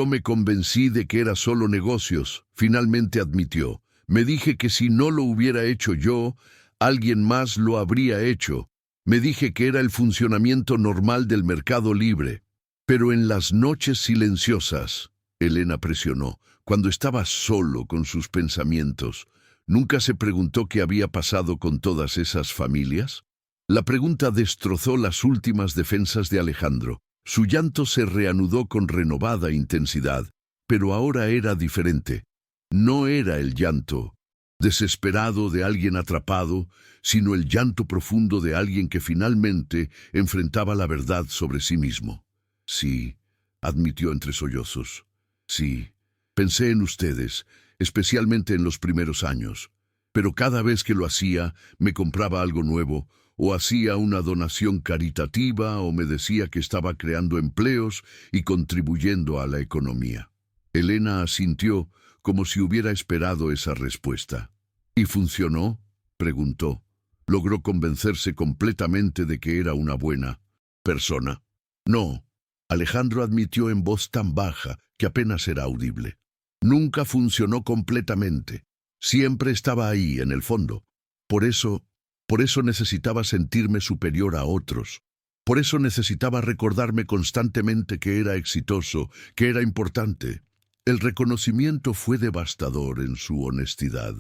me convencí de que era solo negocios», finalmente admitió. «Me dije que si no lo hubiera hecho yo, alguien más lo habría hecho. Me dije que era el funcionamiento normal del mercado libre. Pero en las noches silenciosas», Elena presionó, «cuando estaba solo con sus pensamientos, ¿nunca se preguntó qué había pasado con todas esas familias?». La pregunta destrozó las últimas defensas de Alejandro. Su llanto se reanudó con renovada intensidad, pero ahora era diferente. No era el llanto desesperado de alguien atrapado, sino el llanto profundo de alguien que finalmente enfrentaba la verdad sobre sí mismo. «Sí», admitió entre sollozos. «Sí, pensé en ustedes, especialmente en los primeros años. Pero cada vez que lo hacía, me compraba algo nuevo, o hacía una donación caritativa, o me decía que estaba creando empleos y contribuyendo a la economía». Elena asintió como si hubiera esperado esa respuesta. «¿Y funcionó?», preguntó. «¿Logró convencerse completamente de que era una buena persona?». «No», Alejandro admitió en voz tan baja que apenas era audible. «Nunca funcionó completamente. Siempre estaba ahí, en el fondo. Por eso necesitaba sentirme superior a otros. Por eso necesitaba recordarme constantemente que era exitoso, que era importante». El reconocimiento fue devastador en su honestidad.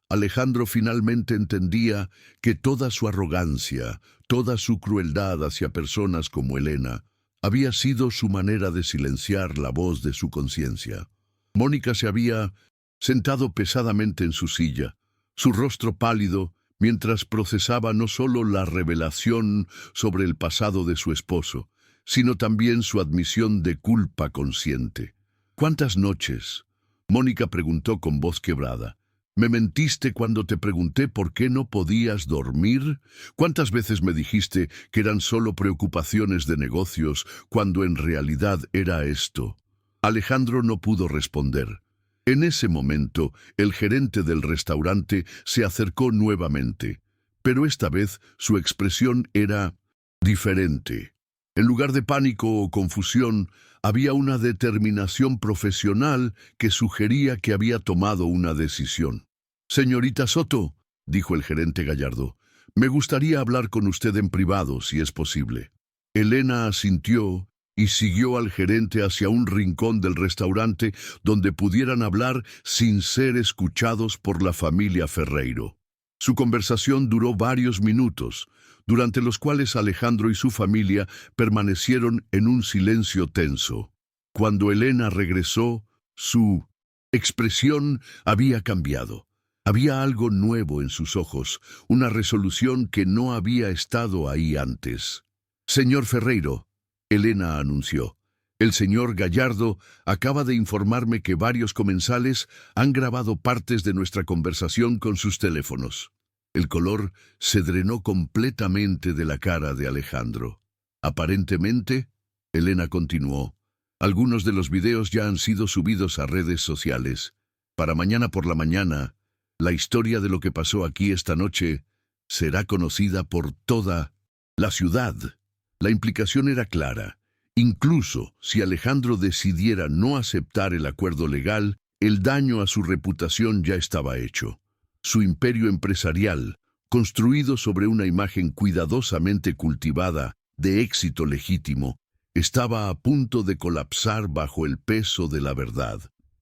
Alejandro finalmente entendía que toda su arrogancia, toda su crueldad hacia personas como Elena, había sido su manera de silenciar la voz de su conciencia. Mónica se había sentado pesadamente en su silla, su rostro pálido, mientras procesaba no solo la revelación sobre el pasado de su esposo, sino también su admisión de culpa consciente. «¿Cuántas noches?», Mónica preguntó con voz quebrada. «¿Me mentiste cuando te pregunté por qué no podías dormir? ¿Cuántas veces me dijiste que eran solo preocupaciones de negocios cuando en realidad era esto?». Alejandro no pudo responder. En ese momento, el gerente del restaurante se acercó nuevamente, pero esta vez su expresión era diferente. En lugar de pánico o confusión, había una determinación profesional que sugería que había tomado una decisión. «Señorita Soto», dijo el gerente Gallardo, «me gustaría hablar con usted en privado, si es posible». Elena asintió y siguió al gerente hacia un rincón del restaurante donde pudieran hablar sin ser escuchados por la familia Ferreiro. Su conversación duró varios minutos, durante los cuales Alejandro y su familia permanecieron en un silencio tenso. Cuando Elena regresó, su expresión había cambiado. Había algo nuevo en sus ojos, una resolución que no había estado ahí antes. «Señor Ferreiro», Elena anunció, «el señor Gallardo acaba de informarme que varios comensales han grabado partes de nuestra conversación con sus teléfonos». El color se drenó completamente de la cara de Alejandro. «Aparentemente», Elena continuó, «algunos de los videos ya han sido subidos a redes sociales. Para mañana por la mañana, la historia de lo que pasó aquí esta noche será conocida por toda la ciudad». La implicación era clara. Incluso si Alejandro decidiera no aceptar el acuerdo legal, El daño a su reputación ya estaba hecho. Su imperio empresarial, construido sobre una imagen cuidadosamente cultivada de éxito legítimo, estaba a punto de colapsar bajo el peso de la verdad.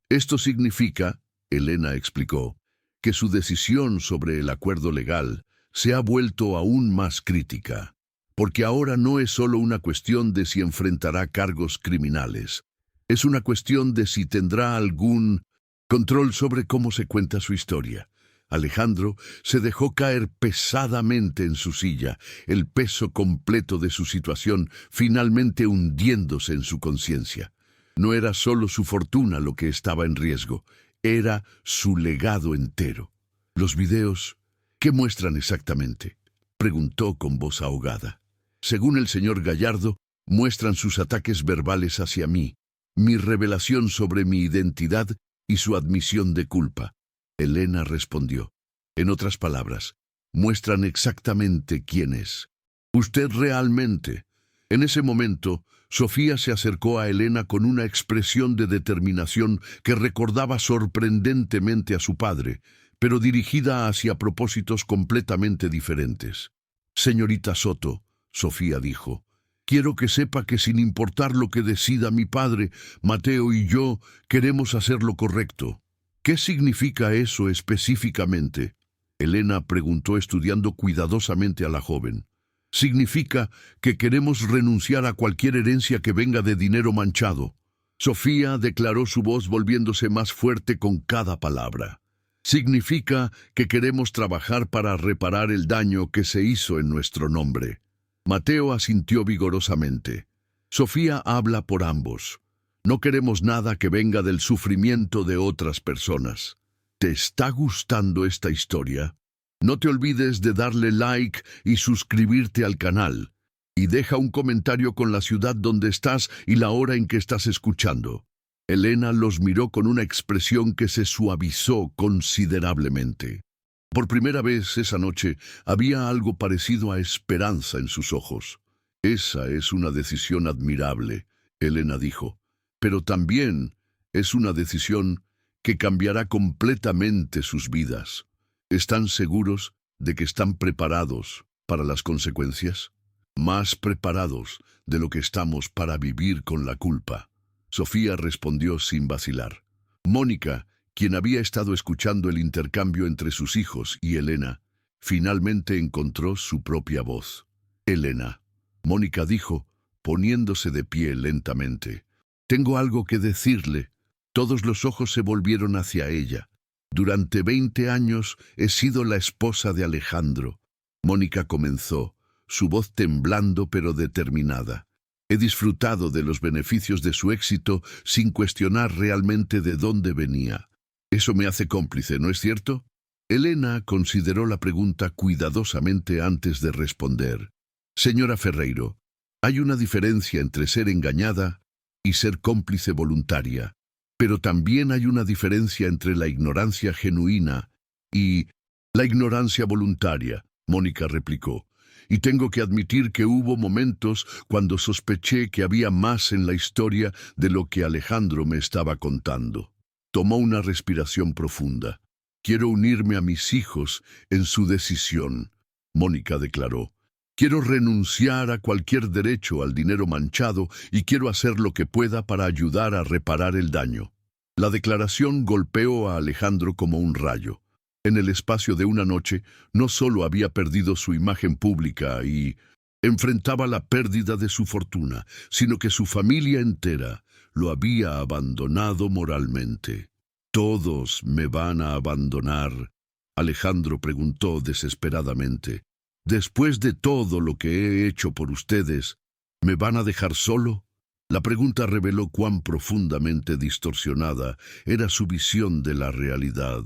Esto significa, Elena explicó, que su decisión sobre el acuerdo legal se ha vuelto aún más crítica, porque ahora no es solo una cuestión de si enfrentará cargos criminales, es una cuestión de si tendrá algún control sobre cómo se cuenta su historia. Alejandro se dejó caer pesadamente en su silla, el peso completo de su situación finalmente hundiéndose en su conciencia. No era solo su fortuna lo que estaba en riesgo, era su legado entero. ¿Los videos qué muestran exactamente?, preguntó con voz ahogada. Según el señor Gallardo, muestran sus ataques verbales hacia mí, mi revelación sobre mi identidad y su admisión de culpa. Elena respondió. En otras palabras, muestran exactamente quién es. Usted realmente. En ese momento, Sofía se acercó a Elena con una expresión de determinación que recordaba sorprendentemente a su padre, pero dirigida hacia propósitos completamente diferentes. Señorita Soto, Sofía dijo, quiero que sepa que sin importar lo que decida mi padre, Mateo y yo queremos hacer lo correcto. ¿Qué significa eso específicamente?, Elena preguntó estudiando cuidadosamente a la joven. Significa que queremos renunciar a cualquier herencia que venga de dinero manchado. Sofía declaró, su voz volviéndose más fuerte con cada palabra. Significa que queremos trabajar para reparar el daño que se hizo en nuestro nombre. Mateo asintió vigorosamente. Sofía habla por ambos. No queremos nada que venga del sufrimiento de otras personas. ¿Te está gustando esta historia? No te olvides de darle like y suscribirte al canal. Y deja un comentario con la ciudad donde estás y la hora en que estás escuchando. Elena los miró con una expresión que se suavizó considerablemente. Por primera vez esa noche había algo parecido a esperanza en sus ojos. Esa es una decisión admirable, Elena dijo, pero también es una decisión que cambiará completamente sus vidas. ¿Están seguros de que están preparados para las consecuencias? Más preparados de lo que estamos para vivir con la culpa. Sofía respondió sin vacilar. Mónica, quien había estado escuchando el intercambio entre sus hijos y Elena, finalmente encontró su propia voz. Elena, Mónica dijo, poniéndose de pie lentamente. Tengo algo que decirle. Todos los ojos se volvieron hacia ella. Durante 20 años he sido la esposa de Alejandro. Mónica comenzó, su voz temblando pero determinada. He disfrutado de los beneficios de su éxito sin cuestionar realmente de dónde venía. Eso me hace cómplice, ¿no es cierto? Elena consideró la pregunta cuidadosamente antes de responder. Señora Ferreiro, hay una diferencia entre ser engañada y ser cómplice voluntaria, pero también hay una diferencia entre la ignorancia genuina y la ignorancia voluntaria, Mónica replicó. Y tengo que admitir que hubo momentos cuando sospeché que había más en la historia de lo que Alejandro me estaba contando. Tomó una respiración profunda. Quiero unirme a mis hijos en su decisión, Mónica declaró. Quiero renunciar a cualquier derecho al dinero manchado y quiero hacer lo que pueda para ayudar a reparar el daño. La declaración golpeó a Alejandro como un rayo. En el espacio de una noche, no solo había perdido su imagen pública y enfrentaba la pérdida de su fortuna, sino que su familia entera lo había abandonado moralmente. ¿Todos me van a abandonar?, Alejandro preguntó desesperadamente. Después de todo lo que he hecho por ustedes, ¿me van a dejar solo? La pregunta reveló cuán profundamente distorsionada era su visión de la realidad.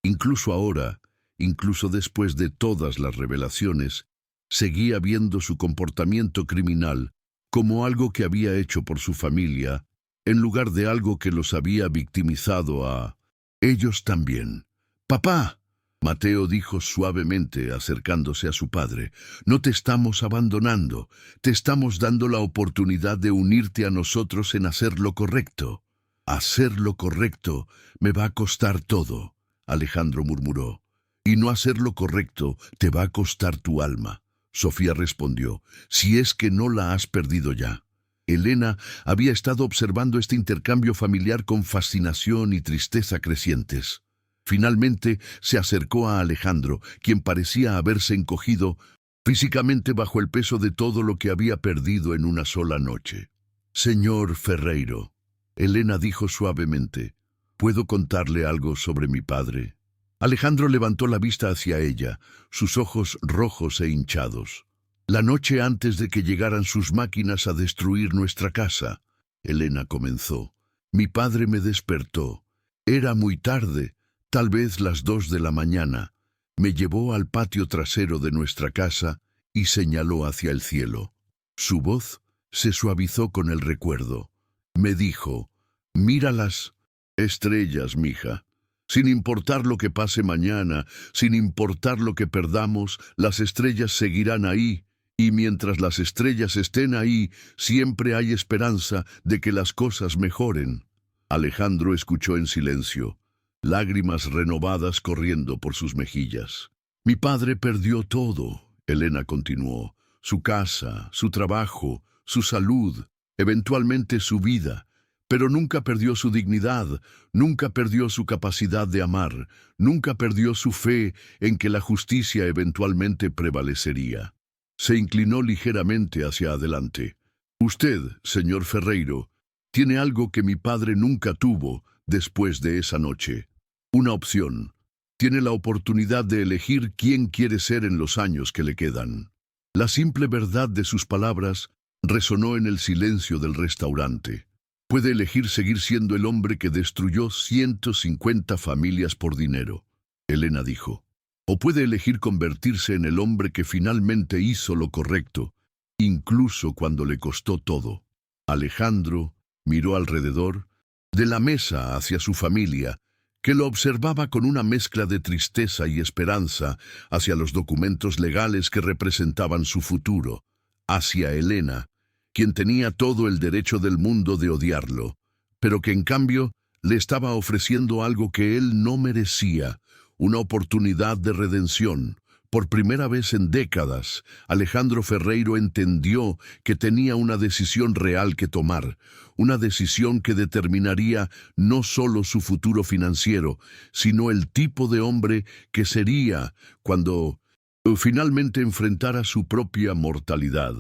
Incluso ahora, incluso después de todas las revelaciones, seguía viendo su comportamiento criminal como algo que había hecho por su familia, en lugar de algo que los había victimizado a ellos también. «Papá», Mateo dijo suavemente acercándose a su padre, «no te estamos abandonando, te estamos dando la oportunidad de unirte a nosotros en hacer lo correcto». Hacer lo correcto me va a costar todo, Alejandro murmuró. Y no hacer lo correcto te va a costar tu alma. Sofía respondió, si es que no la has perdido ya. Elena había estado observando este intercambio familiar con fascinación y tristeza crecientes. Finalmente se acercó a Alejandro, quien parecía haberse encogido físicamente bajo el peso de todo lo que había perdido en una sola noche. Señor Ferreiro, Elena dijo suavemente, ¿puedo contarle algo sobre mi padre? Alejandro levantó la vista hacia ella, sus ojos rojos e hinchados. La noche antes de que llegaran sus máquinas a destruir nuestra casa, Elena comenzó, mi padre me despertó. Era muy tarde, tal vez las 2 de la mañana. Me llevó al patio trasero de nuestra casa y señaló hacia el cielo. Su voz se suavizó con el recuerdo. Me dijo, mira las estrellas, mija. Sin importar lo que pase mañana, sin importar lo que perdamos, las estrellas seguirán ahí, y mientras las estrellas estén ahí, siempre hay esperanza de que las cosas mejoren. Alejandro escuchó en silencio, lágrimas renovadas corriendo por sus mejillas. Mi padre perdió todo, Elena continuó, su casa, su trabajo, su salud, eventualmente su vida, pero nunca perdió su dignidad, nunca perdió su capacidad de amar, nunca perdió su fe en que la justicia eventualmente prevalecería. Se inclinó ligeramente hacia adelante. Usted, señor Ferreiro, tiene algo que mi padre nunca tuvo después de esa noche. Una opción. Tiene la oportunidad de elegir quién quiere ser en los años que le quedan. La simple verdad de sus palabras resonó en el silencio del restaurante. Puede elegir seguir siendo el hombre que destruyó 150 familias por dinero, Elena dijo. O puede elegir convertirse en el hombre que finalmente hizo lo correcto, incluso cuando le costó todo. Alejandro miró alrededor, de la mesa hacia su familia, que lo observaba con una mezcla de tristeza y esperanza, hacia los documentos legales que representaban su futuro, hacia Elena, quien tenía todo el derecho del mundo de odiarlo, pero que en cambio le estaba ofreciendo algo que él no merecía, una oportunidad de redención. Por primera vez en décadas, Alejandro Ferreiro entendió que tenía una decisión real que tomar, una decisión que determinaría no solo su futuro financiero, sino el tipo de hombre que sería cuando finalmente enfrentara su propia mortalidad.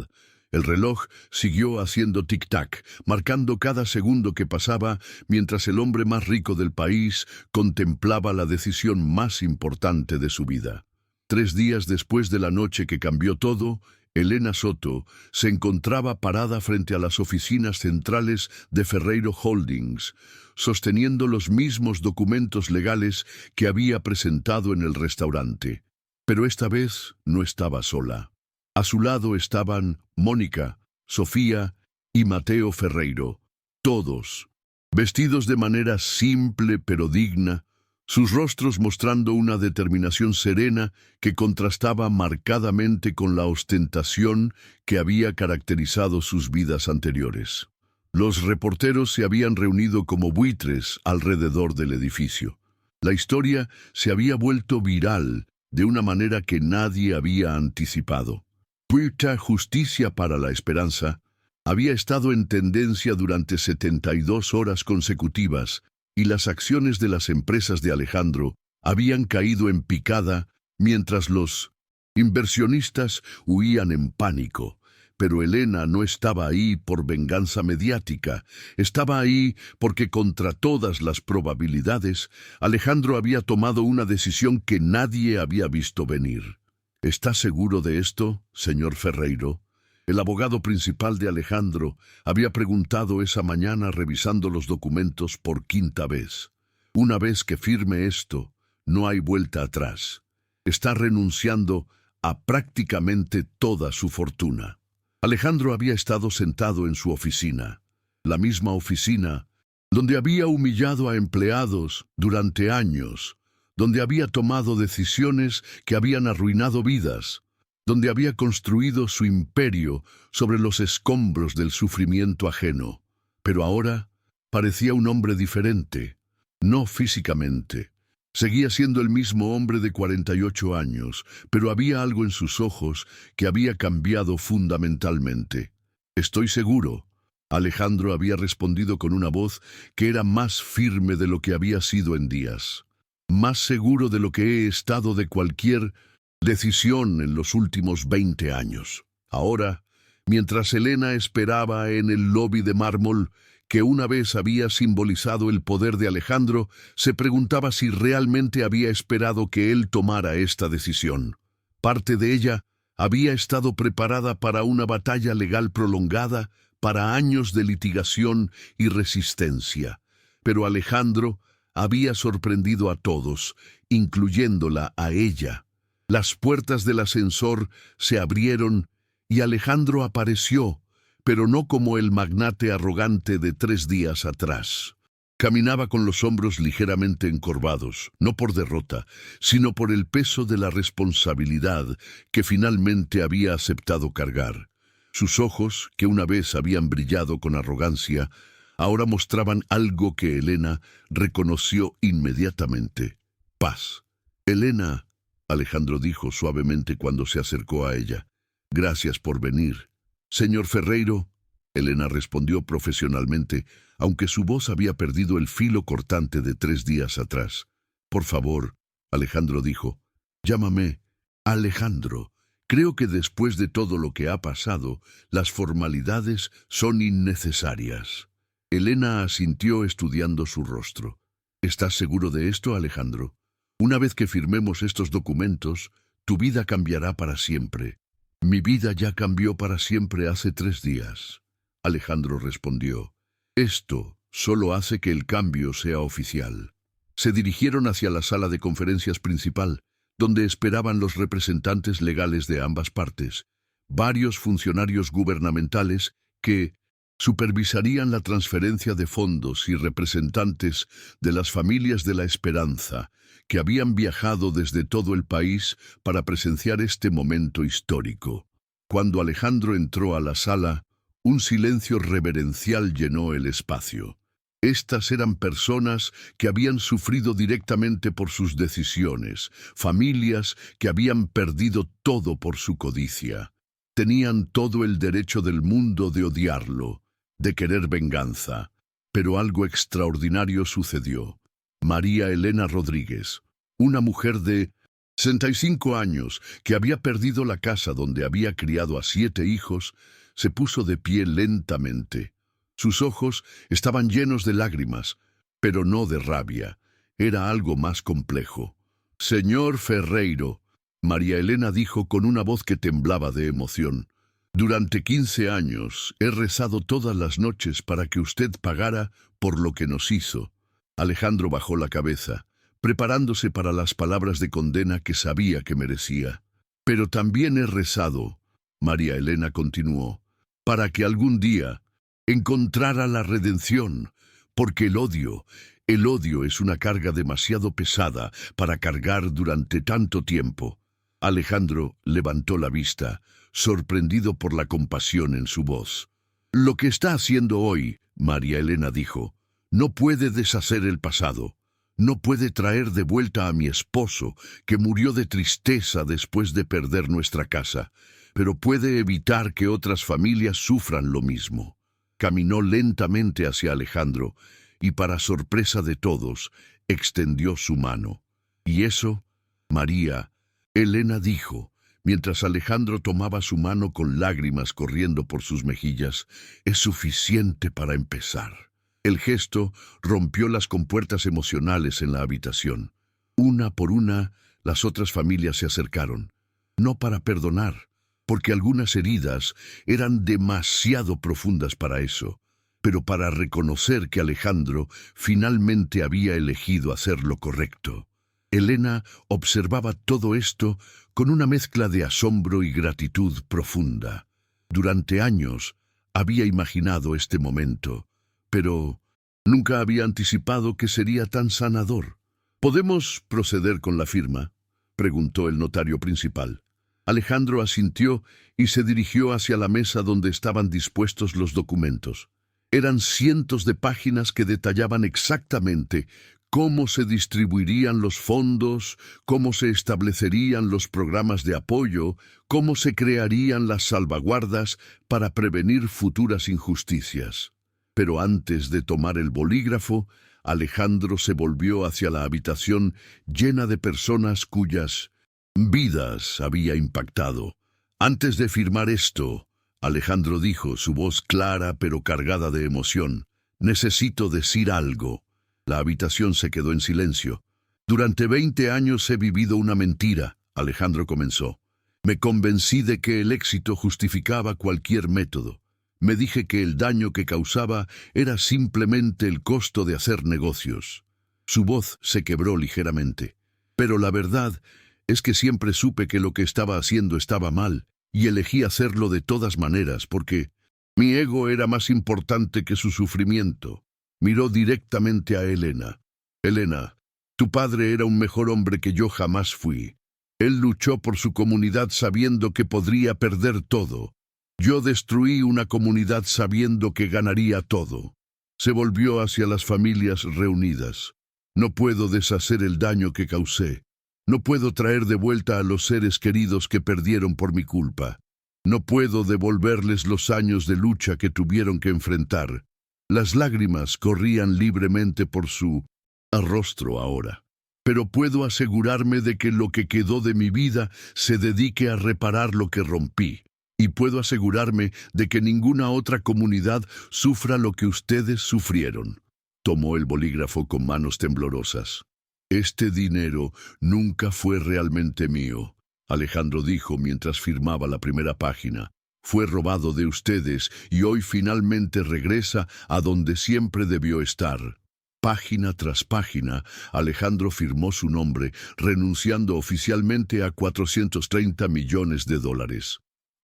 El reloj siguió haciendo tic-tac, marcando cada segundo que pasaba mientras el hombre más rico del país contemplaba la decisión más importante de su vida. 3 días después de la noche que cambió todo, Elena Soto se encontraba parada frente a las oficinas centrales de Ferreiro Holdings, sosteniendo los mismos documentos legales que había presentado en el restaurante. Pero esta vez no estaba sola. A su lado estaban Mónica, Sofía y Mateo Ferreiro, todos, vestidos de manera simple pero digna, sus rostros mostrando una determinación serena que contrastaba marcadamente con la ostentación que había caracterizado sus vidas anteriores. Los reporteros se habían reunido como buitres alrededor del edificio. La historia se había vuelto viral de una manera que nadie había anticipado. Puerta Justicia para la Esperanza había estado en tendencia durante 72 horas consecutivas y las acciones de las empresas de Alejandro habían caído en picada mientras los inversionistas huían en pánico. Pero Elena no estaba ahí por venganza mediática, estaba ahí porque contra todas las probabilidades Alejandro había tomado una decisión que nadie había visto venir. ¿Está seguro de esto, señor Ferreiro? El abogado principal de Alejandro había preguntado esa mañana revisando los documentos por 5ª vez. Una vez que firme esto, no hay vuelta atrás. Está renunciando a prácticamente toda su fortuna. Alejandro había estado sentado en su oficina, la misma oficina donde había humillado a empleados durante años, donde había tomado decisiones que habían arruinado vidas, donde había construido su imperio sobre los escombros del sufrimiento ajeno. Pero ahora Parecía un hombre diferente, no físicamente. Seguía siendo el mismo hombre de 48 años, pero había algo en sus ojos que había cambiado fundamentalmente. Estoy seguro. Alejandro había respondido con una voz que era más firme de lo que había sido en días. Más seguro de lo que he estado de cualquier decisión en los últimos 20 años. Ahora, mientras Elena esperaba en el lobby de mármol, que una vez había simbolizado el poder de Alejandro, se preguntaba si realmente había esperado que él tomara esta decisión. Parte de ella había estado preparada para una batalla legal prolongada, para años de litigación y resistencia. Pero Alejandro había sorprendido a todos, incluyéndola a ella. Las puertas del ascensor se abrieron y Alejandro apareció, pero no como el magnate arrogante de 3 días atrás. Caminaba con los hombros ligeramente encorvados, no por derrota, sino por el peso de la responsabilidad que finalmente había aceptado cargar. Sus ojos, que una vez habían brillado con arrogancia, ahora mostraban algo que Elena reconoció inmediatamente: paz. «Elena», Alejandro dijo suavemente cuando se acercó a ella, «gracias por venir». «Señor Ferreiro», Elena respondió profesionalmente, aunque su voz había perdido el filo cortante de 3 días atrás. «Por favor», Alejandro dijo, «llámame Alejandro. Creo que después de todo lo que ha pasado, las formalidades son innecesarias». Elena asintió estudiando su rostro. «¿Estás seguro de esto, Alejandro? Una vez que firmemos estos documentos, tu vida cambiará para siempre». «Mi vida ya cambió para siempre hace 3 días», Alejandro respondió. «Esto solo hace que el cambio sea oficial». Se dirigieron hacia la sala de conferencias principal, donde esperaban los representantes legales de ambas partes, varios funcionarios gubernamentales que supervisarían la transferencia de fondos y representantes de las familias de la esperanza, que habían viajado desde todo el país para presenciar este momento histórico. Cuando Alejandro entró a la sala, un silencio reverencial llenó el espacio. Estas eran personas que habían sufrido directamente por sus decisiones, familias que habían perdido todo por su codicia. Tenían todo el derecho del mundo de odiarlo, de querer venganza. Pero algo extraordinario sucedió. María Elena Rodríguez, una mujer de 65 años que había perdido la casa donde había criado a 7 hijos, se puso de pie lentamente. Sus ojos estaban llenos de lágrimas, pero no de rabia. Era algo más complejo. «Señor Ferreiro», María Elena dijo con una voz que temblaba de emoción, «durante 15 años he rezado todas las noches para que usted pagara por lo que nos hizo». Alejandro bajó la cabeza, preparándose para las palabras de condena que sabía que merecía. «Pero también he rezado», María Elena continuó, «para que algún día encontrara la redención, porque el odio es una carga demasiado pesada para cargar durante tanto tiempo». Alejandro levantó la vista, sorprendido por la compasión en su voz. «Lo que está haciendo hoy», María Elena dijo, «no puede deshacer el pasado. No puede traer de vuelta a mi esposo, que murió de tristeza después de perder nuestra casa, pero puede evitar que otras familias sufran lo mismo». Caminó lentamente hacia Alejandro y, para sorpresa de todos, extendió su mano. «Y eso, María», Elena dijo, mientras Alejandro tomaba su mano con lágrimas corriendo por sus mejillas, «es suficiente para empezar». El gesto rompió las compuertas emocionales en la habitación. Una por una, las otras familias se acercaron, no para perdonar, porque algunas heridas eran demasiado profundas para eso, pero para reconocer que Alejandro finalmente había elegido hacer lo correcto. Elena observaba todo esto con una mezcla de asombro y gratitud profunda. Durante años había imaginado este momento, pero nunca había anticipado que sería tan sanador. «¿Podemos proceder con la firma?», preguntó el notario principal. Alejandro asintió y se dirigió hacia la mesa donde estaban dispuestos los documentos. Eran cientos de páginas que detallaban exactamente cómo se distribuirían los fondos, cómo se establecerían los programas de apoyo, cómo se crearían las salvaguardas para prevenir futuras injusticias. Pero antes de tomar el bolígrafo, Alejandro se volvió hacia la habitación llena de personas cuyas vidas había impactado. Antes de firmar esto, Alejandro dijo, su voz clara pero cargada de emoción, «Necesito decir algo». La habitación se quedó en silencio. «Durante 20 años he vivido una mentira», Alejandro comenzó. «Me convencí de que el éxito justificaba cualquier método. Me dije que el daño que causaba era simplemente el costo de hacer negocios». Su voz se quebró ligeramente. «Pero la verdad es que siempre supe que lo que estaba haciendo estaba mal, y elegí hacerlo de todas maneras porque mi ego era más importante que su sufrimiento». Miró directamente a Elena. «Elena, tu padre era un mejor hombre que yo jamás fui. Él luchó por su comunidad sabiendo que podría perder todo. Yo destruí una comunidad sabiendo que ganaría todo». Se volvió hacia las familias reunidas. «No puedo deshacer el daño que causé. No puedo traer de vuelta a los seres queridos que perdieron por mi culpa. No puedo devolverles los años de lucha que tuvieron que enfrentar». Las lágrimas corrían libremente por su rostro ahora. «Pero puedo asegurarme de que lo que quedó de mi vida se dedique a reparar lo que rompí. Y puedo asegurarme de que ninguna otra comunidad sufra lo que ustedes sufrieron». Tomó el bolígrafo con manos temblorosas. «Este dinero nunca fue realmente mío», Alejandro dijo mientras firmaba la primera página. «Fue robado de ustedes y hoy finalmente regresa a donde siempre debió estar». Página tras página, Alejandro firmó su nombre, renunciando oficialmente a $430 millones.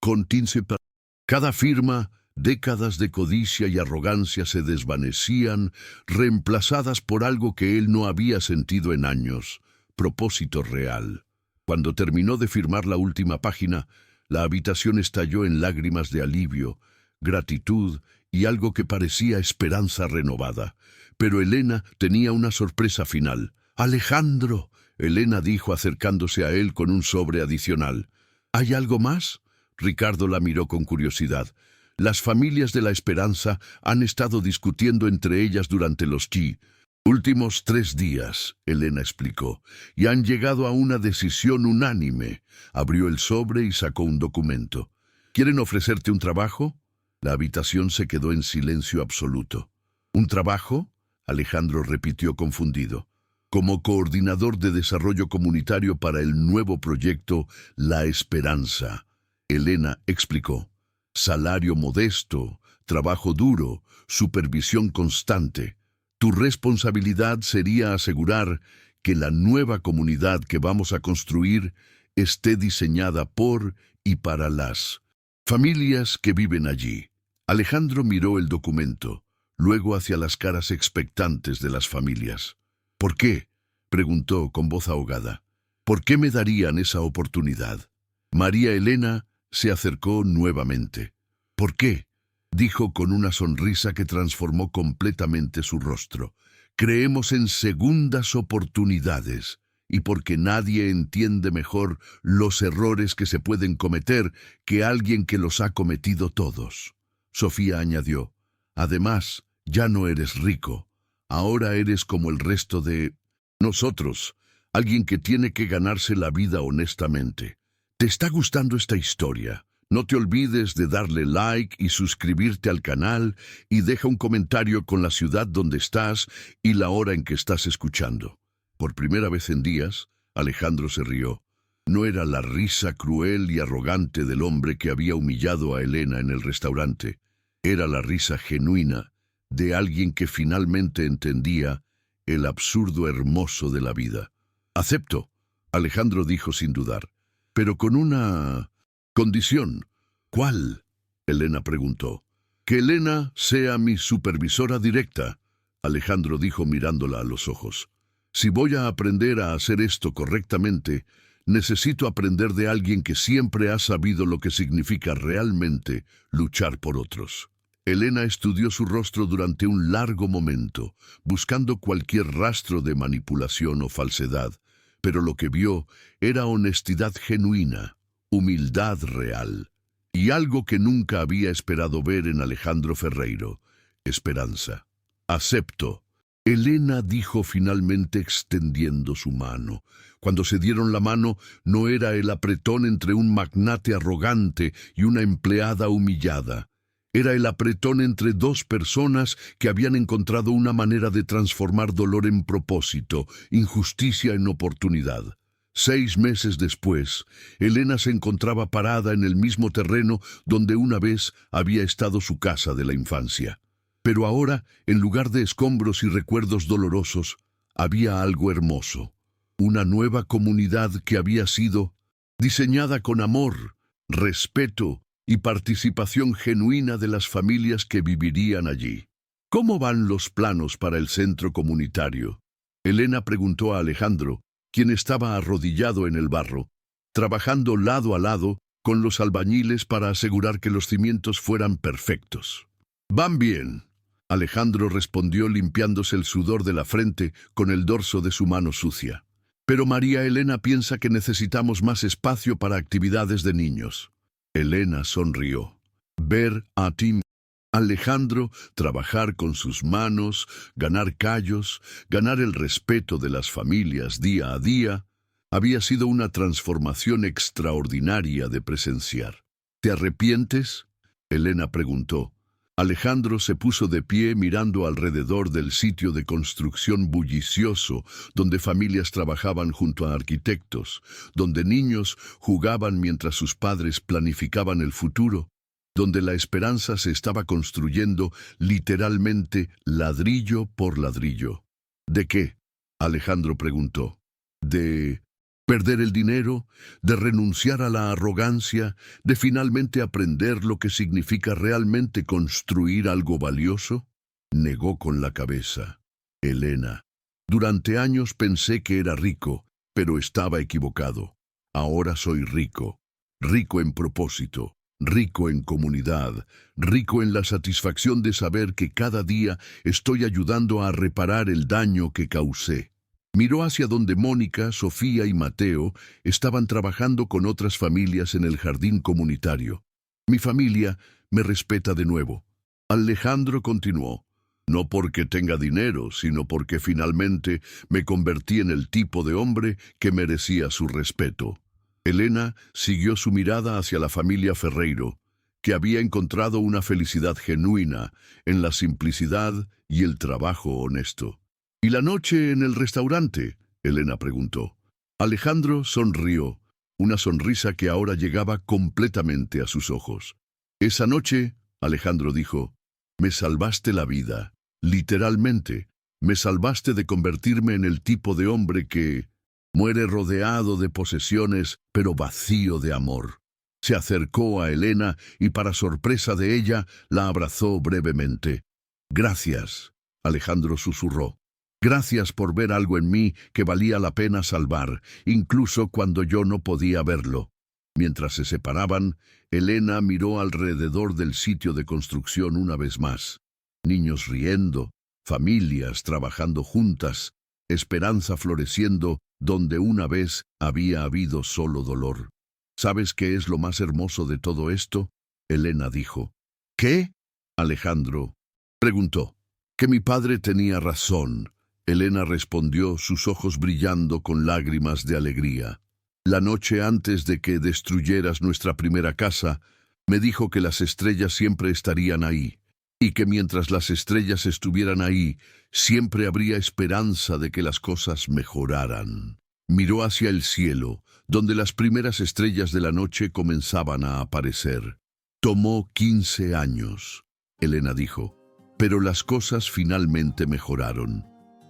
Con cada firma, décadas de codicia y arrogancia se desvanecían, reemplazadas por algo que él no había sentido en años: propósito real. Cuando terminó de firmar la última página, la habitación estalló en lágrimas de alivio, gratitud y algo que parecía esperanza renovada. Pero Elena tenía una sorpresa final. «Alejandro», Elena dijo acercándose a él con un sobre adicional. «¿Hay algo más?». Ricardo la miró con curiosidad. «Las familias de la esperanza han estado discutiendo entre ellas durante los últimos 3 días», Elena explicó, «y han llegado a una decisión unánime». Abrió el sobre y sacó un documento. «¿Quieren ofrecerte un trabajo?». La habitación se quedó en silencio absoluto. «¿Un trabajo?», Alejandro repitió confundido. «Como coordinador de desarrollo comunitario para el nuevo proyecto La Esperanza», Elena explicó. «Salario modesto, trabajo duro, supervisión constante. Tu responsabilidad sería asegurar que la nueva comunidad que vamos a construir esté diseñada por y para las familias que viven allí». Alejandro miró el documento, luego hacia las caras expectantes de las familias. «¿Por qué?», preguntó con voz ahogada. «¿Por qué me darían esa oportunidad?». María Elena se acercó nuevamente. «¿Por qué?», dijo con una sonrisa que transformó completamente su rostro. «Creemos en segundas oportunidades, y porque nadie entiende mejor los errores que se pueden cometer que alguien que los ha cometido todos». Sofía añadió: «Además, ya no eres rico. Ahora eres como el resto de nosotros, alguien que tiene que ganarse la vida honestamente». ¿Te está gustando esta historia? No te olvides de darle like y suscribirte al canal, y deja un comentario con la ciudad donde estás y la hora en que estás escuchando. Por primera vez en días, Alejandro se rió. No era la risa cruel y arrogante del hombre que había humillado a Elena en el restaurante. Era la risa genuina de alguien que finalmente entendía el absurdo hermoso de la vida. «Acepto», Alejandro dijo sin dudar, «pero con una condición». «¿Cuál?», Elena preguntó. «Que Elena sea mi supervisora directa», Alejandro dijo mirándola a los ojos. «Si voy a aprender a hacer esto correctamente, necesito aprender de alguien que siempre ha sabido lo que significa realmente luchar por otros». Elena estudió su rostro durante un largo momento, buscando cualquier rastro de manipulación o falsedad, pero lo que vio era honestidad genuina, humildad real, y algo que nunca había esperado ver en Alejandro Ferreiro: esperanza. «Acepto», Elena dijo finalmente extendiendo su mano. Cuando se dieron la mano, no era el apretón entre un magnate arrogante y una empleada humillada. Era el apretón entre dos personas que habían encontrado una manera de transformar dolor en propósito, injusticia en oportunidad. 6 meses después, Elena se encontraba parada en el mismo terreno donde una vez había estado su casa de la infancia. Pero ahora, en lugar de escombros y recuerdos dolorosos, había algo hermoso. Una nueva comunidad que había sido diseñada con amor, respeto y participación genuina de las familias que vivirían allí. «¿Cómo van los planos para el centro comunitario?», Elena preguntó a Alejandro, quien estaba arrodillado en el barro, trabajando lado a lado con los albañiles para asegurar que los cimientos fueran perfectos. «Van bien», Alejandro respondió limpiándose el sudor de la frente con el dorso de su mano sucia. «Pero María Elena piensa que necesitamos más espacio para actividades de niños». Elena sonrió. Ver a Tim Alejandro trabajar con sus manos, ganar callos, ganar el respeto de las familias día a día, había sido una transformación extraordinaria de presenciar. «¿Te arrepientes?», Elena preguntó. Alejandro se puso de pie mirando alrededor del sitio de construcción bullicioso, donde familias trabajaban junto a arquitectos, donde niños jugaban mientras sus padres planificaban el futuro, donde la esperanza se estaba construyendo literalmente ladrillo por ladrillo. «¿De qué?», Alejandro preguntó. «¿De perder el dinero? ¿De renunciar a la arrogancia? ¿De finalmente aprender lo que significa realmente construir algo valioso?». Negó con la cabeza. «Elena, durante años pensé que era rico, pero estaba equivocado. Ahora soy rico. Rico en propósito, rico en comunidad, rico en la satisfacción de saber que cada día estoy ayudando a reparar el daño que causé». Miró hacia donde Mónica, Sofía y Mateo estaban trabajando con otras familias en el jardín comunitario. «Mi familia me respeta de nuevo». Alejandro continuó. «No porque tenga dinero, sino porque finalmente me convertí en el tipo de hombre que merecía su respeto». Elena siguió su mirada hacia la familia Ferreiro, que había encontrado una felicidad genuina en la simplicidad y el trabajo honesto. «¿Y la noche en el restaurante?», Elena preguntó. Alejandro sonrió, una sonrisa que ahora llegaba completamente a sus ojos. «Esa noche», Alejandro dijo, «me salvaste la vida, literalmente. Me salvaste de convertirme en el tipo de hombre que muere rodeado de posesiones, pero vacío de amor». Se acercó a Elena y, para sorpresa de ella, la abrazó brevemente. «Gracias», Alejandro susurró. «Gracias por ver algo en mí que valía la pena salvar, incluso cuando yo no podía verlo». Mientras se separaban, Elena miró alrededor del sitio de construcción una vez más. Niños riendo, familias trabajando juntas, esperanza floreciendo donde una vez había habido solo dolor. «¿Sabes qué es lo más hermoso de todo esto?», Elena dijo. «¿Qué?», Alejandro preguntó. «Que mi padre tenía razón», Elena respondió, sus ojos brillando con lágrimas de alegría. «La noche antes de que destruyeras nuestra primera casa, me dijo que las estrellas siempre estarían ahí, y que mientras las estrellas estuvieran ahí, siempre habría esperanza de que las cosas mejoraran». Miró hacia el cielo, donde las primeras estrellas de la noche comenzaban a aparecer. «Tomó 15 años», Elena dijo, «pero las cosas finalmente mejoraron.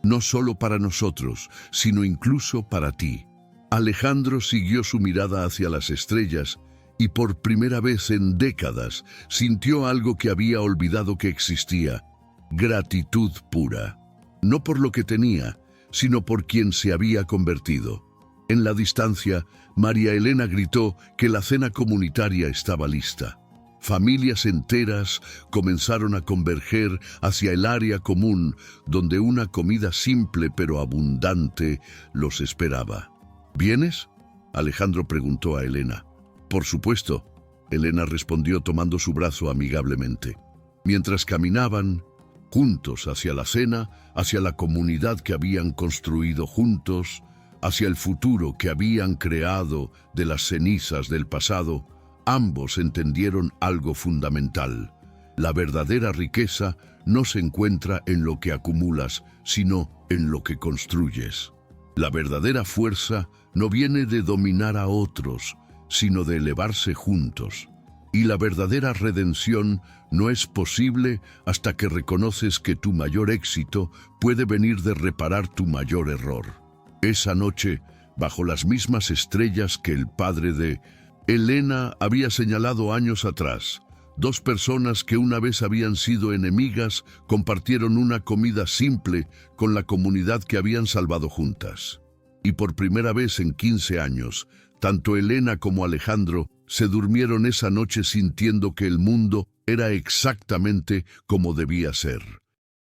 No solo para nosotros, sino incluso para ti». Alejandro siguió su mirada hacia las estrellas y por primera vez en décadas sintió algo que había olvidado que existía: gratitud pura. No por lo que tenía, sino por quien se había convertido. En la distancia, María Elena gritó que la cena comunitaria estaba lista. Familias enteras comenzaron a converger hacia el área común, donde una comida simple pero abundante los esperaba. ¿Vienes?, Alejandro preguntó a Elena. Por supuesto, Elena respondió tomando su brazo amigablemente. Mientras caminaban juntos hacia la cena, hacia la comunidad que habían construido juntos, hacia el futuro que habían creado de las cenizas del pasado, ambos entendieron algo fundamental. La verdadera riqueza no se encuentra en lo que acumulas, sino en lo que construyes. La verdadera fuerza no viene de dominar a otros, sino de elevarse juntos. Y la verdadera redención no es posible hasta que reconoces que tu mayor éxito puede venir de reparar tu mayor error. Esa noche, bajo las mismas estrellas que el padre de Elena había señalado años atrás, dos personas que una vez habían sido enemigas compartieron una comida simple con la comunidad que habían salvado juntas. Y por primera vez en 15 años, tanto Elena como Alejandro se durmieron esa noche sintiendo que el mundo era exactamente como debía ser.